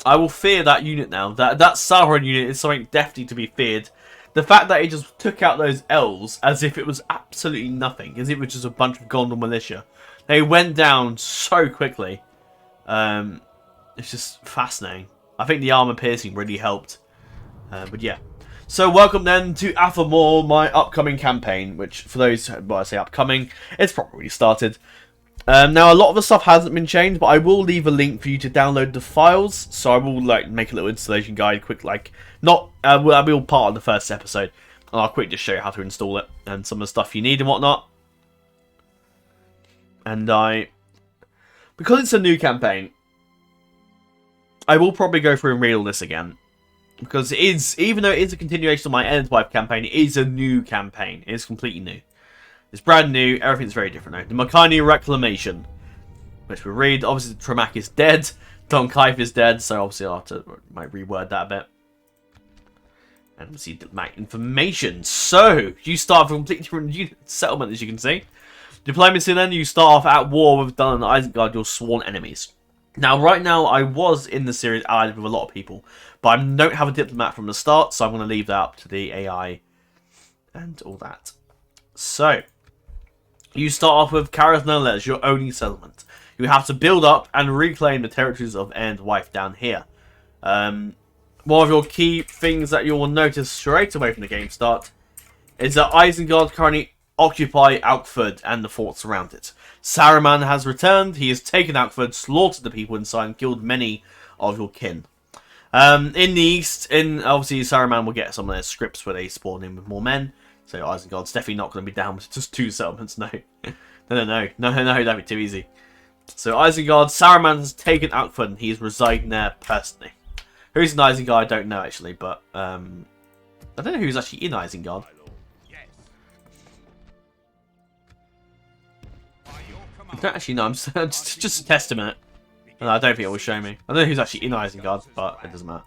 I will fear that unit now. That Sauron unit is something definitely to be feared. The fact that he just took out those elves as if it was absolutely nothing. As if it was just a bunch of Gondor militia. They went down so quickly. It's just fascinating. I think the armor piercing really helped. But yeah. So welcome then to Athamor, my upcoming campaign. Which, for those, well, I say upcoming, it's probably started. Now, a lot of the stuff hasn't been changed, but I will leave a link for you to download the files. So I will make a little installation guide, quick, that'll be all part of the first episode. And I'll quickly just show you how to install it and some of the stuff you need and whatnot. And because it's a new campaign, I will probably go through and read all this again. Because it is, even though it is a continuation of my Endwife campaign, it is a new campaign. It is completely new. It's brand new, everything's very different now. The Makani Reclamation, which we'll read. Obviously, Tremak is dead. Don Kaif is dead, so obviously I'll have to reword that a bit. And we'll see my information. So, you start from a completely different settlement, as you can see. Diplomacy then, you start off at war with Dun and Isengard, your sworn enemies. Now, right now, I was in the series allied with a lot of people, but I don't have a diplomat from the start, so I'm going to leave that up to the AI and all that. So, you start off with Karas Noldor as your only settlement. You have to build up and reclaim the territories of End Wife down here. One of your key things that you will notice straight away from the game start is that Isengard currently occupy Alkford and the forts around it. Saruman has returned. He has taken Alkford, slaughtered the people inside, and killed many of your kin. In the east, obviously Saruman will get some of their scripts where they spawn in with more men. So Isengard's definitely not going to be down with just 2 settlements. No, no, that'd be too easy. So Isengard, Saruman has taken Alkford, and he is residing there personally. Who's in Isengard? I don't know actually, but I don't know who's actually in Isengard. I don't actually know. I'm just a test a minute. No, I don't think it will show me. I don't know who's actually in Isengard, but it doesn't matter.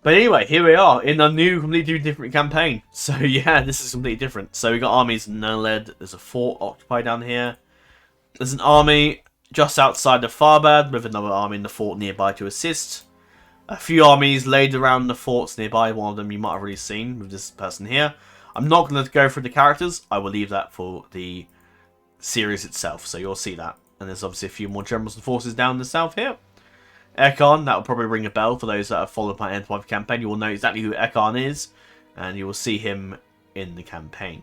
But anyway, here we are in a new, completely different campaign. So yeah, this is completely different. So we got armies in Nuled. There's a fort occupied down here. There's an army just outside of Farbad with another army in the fort nearby to assist. A few armies laid around the forts nearby. One of them you might have already seen with this person here. I'm not going to go through the characters. I will leave that for the series itself, so you'll see that. And there's obviously a few more generals and forces down the south here. Ekon, that will probably ring a bell for those that have followed my End Wife campaign. You will know exactly who Ekon is, and you will see him in the campaign.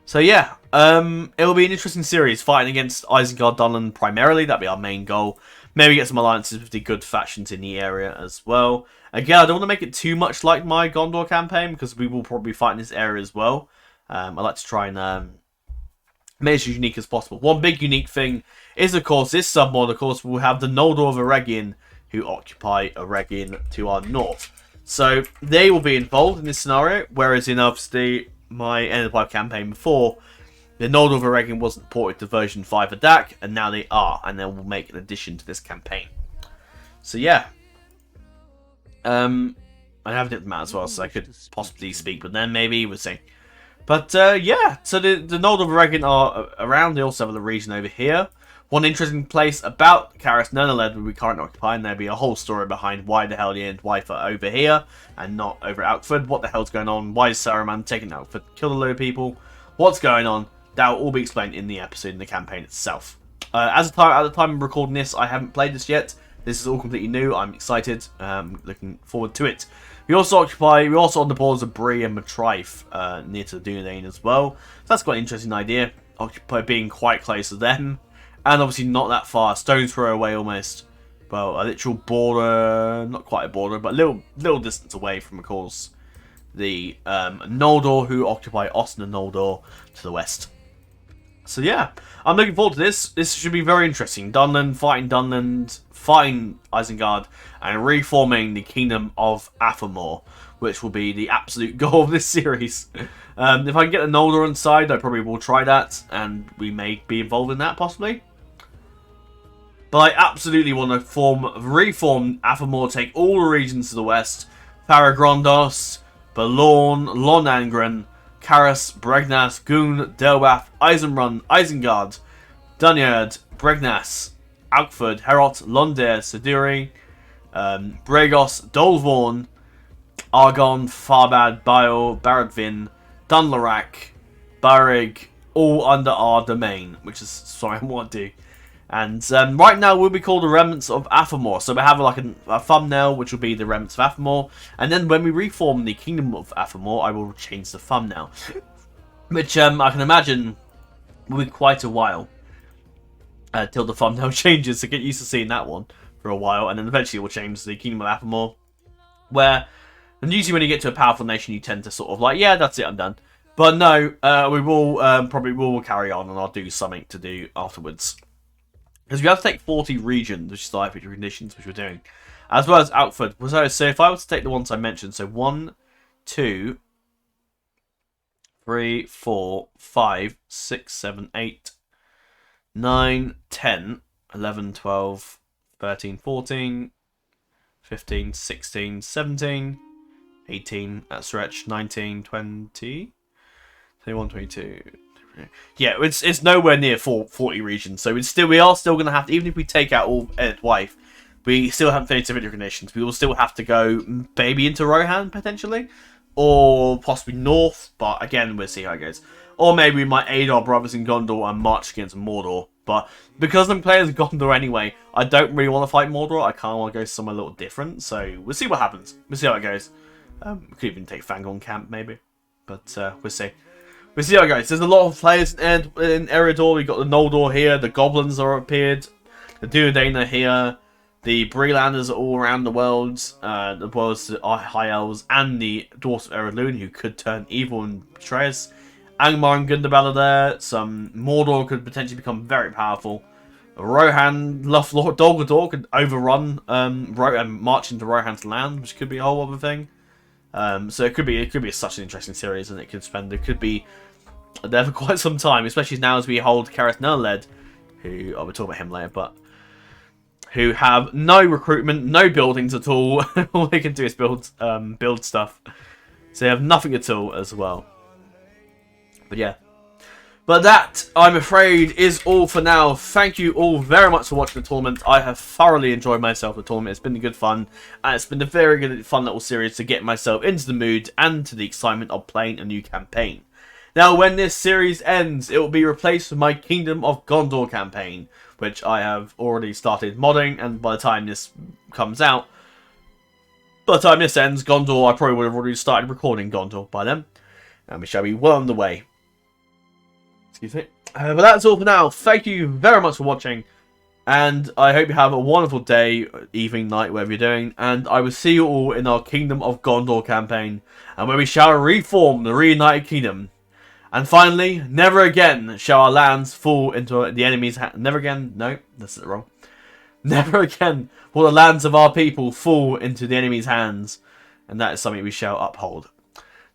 So yeah, it will be an interesting series, fighting against Isengard Dunland primarily. That'll be our main goal. Maybe get some alliances with the good factions in the area as well. Again, I don't want to make it too much like my Gondor campaign, because we will probably fight in this area as well. I like to try and make it as unique as possible. One big unique thing is, of course, this submod, of course, will have the Noldor of Eregion, who occupy Eregion to our north. So they will be involved in this scenario, whereas in, obviously, my End of Life campaign before, the Noldor of Eregion wasn't ported to version 5 of DAC, and now they are, and they will make an addition to this campaign. So yeah. I have a diplomat as well, so I could possibly speak with them, maybe, we'll see. But, yeah, so the Noldor of Eregion are around. They also have the region over here. One interesting place about Karas Noldor where we currently occupy, and there'll be a whole story behind why the hell the End Wife are over here and not over at Alkford. What the hell's going on? Why is Saruman taking Alkford? Killed a load of people? What's going on? That will all be explained in the episode, in the campaign itself. At the time of recording this, I haven't played this yet. This is all completely new. I'm excited. Looking forward to it. We're also on the borders of Bree and Matrife, near to the Dunedain as well. So that's quite an interesting idea. Occupy being quite close to them. And obviously not that far. Stone's throw away almost. Well, a literal border, not quite a border, but a little distance away from, of course, the Noldor, who occupy Osten and Noldor to the west. So yeah, I'm looking forward to this. This should be very interesting. Dunland, fighting Isengard, and reforming the Kingdom of Athamor, which will be the absolute goal of this series. If I can get the Noldor inside, I probably will try that, and we may be involved in that, possibly. But I absolutely want to reform Athamor, take all the regions to the west. Faragrondos, Balorn, Lonangren, Karas, Bregnas, Goon, Delwath, Eisenrun, Isengard, Dunyard, Bregnas, Alkford, Herot, Londir, Seduri, Bregos, Dolvorn, Argon, Farbad, Bile, Baradvin, Dunlarak, Barig, all under our domain, which is, sorry, I want to do. And right now we'll be called the Remnants of Athamor. So we have like a thumbnail, which will be the Remnants of Athamor. And then when we reform the Kingdom of Athamor, I will change the thumbnail. Which I can imagine will be quite a while. Till the thumbnail changes, so get used to seeing that one for a while. And then eventually we'll change the Kingdom of Athamor. Where, and usually when you get to a powerful nation, you tend to sort of like, yeah, that's it, I'm done. But no, we will probably will carry on, and I'll do something to do afterwards. Because we have to take 40 regions, which is the life conditions, which we're doing. As well as Alkford. So if I were to take the ones I mentioned, so 1, 2, 3, 4, 5, 6, 7, 8, 9, 10, 11, 12, 13, 14, 15, 16, 17, 18, at stretch, 19, 20, 21, 22, Yeah, it's nowhere near 40 regions, so we are still gonna have to, even if we take out all Ed Wife, we still haven't finished the video conditions. We will still have to go maybe into Rohan potentially, or possibly north. But again, we'll see how it goes. Or maybe we might aid our brothers in Gondor and march against Mordor. But because I'm playing as Gondor anyway, I don't really want to fight Mordor. I kind of want to go somewhere a little different. So we'll see what happens. We'll see how it goes. We could even take Fangorn Camp maybe, but we'll see. We'll see how it goes. There's a lot of players in Eredor. We've got the Noldor here. The Goblins are appeared. The Duodain are here. The Brelanders are all around the worlds. The worlds, the High Elves, and the Dwarfs of Eredlune, who could turn evil and betray us. Angmar and Gundabad are there. Some Mordor could potentially become very powerful. Rohan, Lothlord, Dolgador could overrun and march into Rohan's land, which could be a whole other thing. So it could be such an interesting series, and it could be there for quite some time, especially now as we hold Karis Nerled, who I will talk about him later, but who have no recruitment, no buildings at all. All they can do is build stuff, so they have nothing at all as well. But yeah. But that, I'm afraid, is all for now. Thank you all very much for watching the tournament. I have thoroughly enjoyed myself the tournament. It's been good fun. And it's been a very good, fun little series to get myself into the mood and to the excitement of playing a new campaign. Now, when this series ends, it will be replaced with my Kingdom of Gondor campaign, which I have already started modding. And by the time this comes out, by the time this ends, Gondor, I probably would have already started recording Gondor by then. And we shall be well on the way. Excuse me. But that's all for now. Thank you very much for watching. And I hope you have a wonderful day, evening, night, whatever you're doing. And I will see you all in our Kingdom of Gondor campaign. And where we shall reform the reunited kingdom. And finally, never again shall our lands fall into the enemy's hands. Never again. No, that's wrong. Never again will the lands of our people fall into the enemy's hands. And that is something we shall uphold.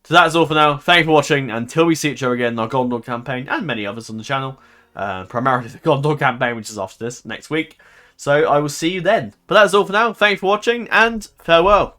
So that's all for now. Thank you for watching. Until we see each other again in our Gondor campaign and many others on the channel. Primarily the Gondor campaign, which is after this, next week. So I will see you then. But that's all for now. Thank you for watching and farewell.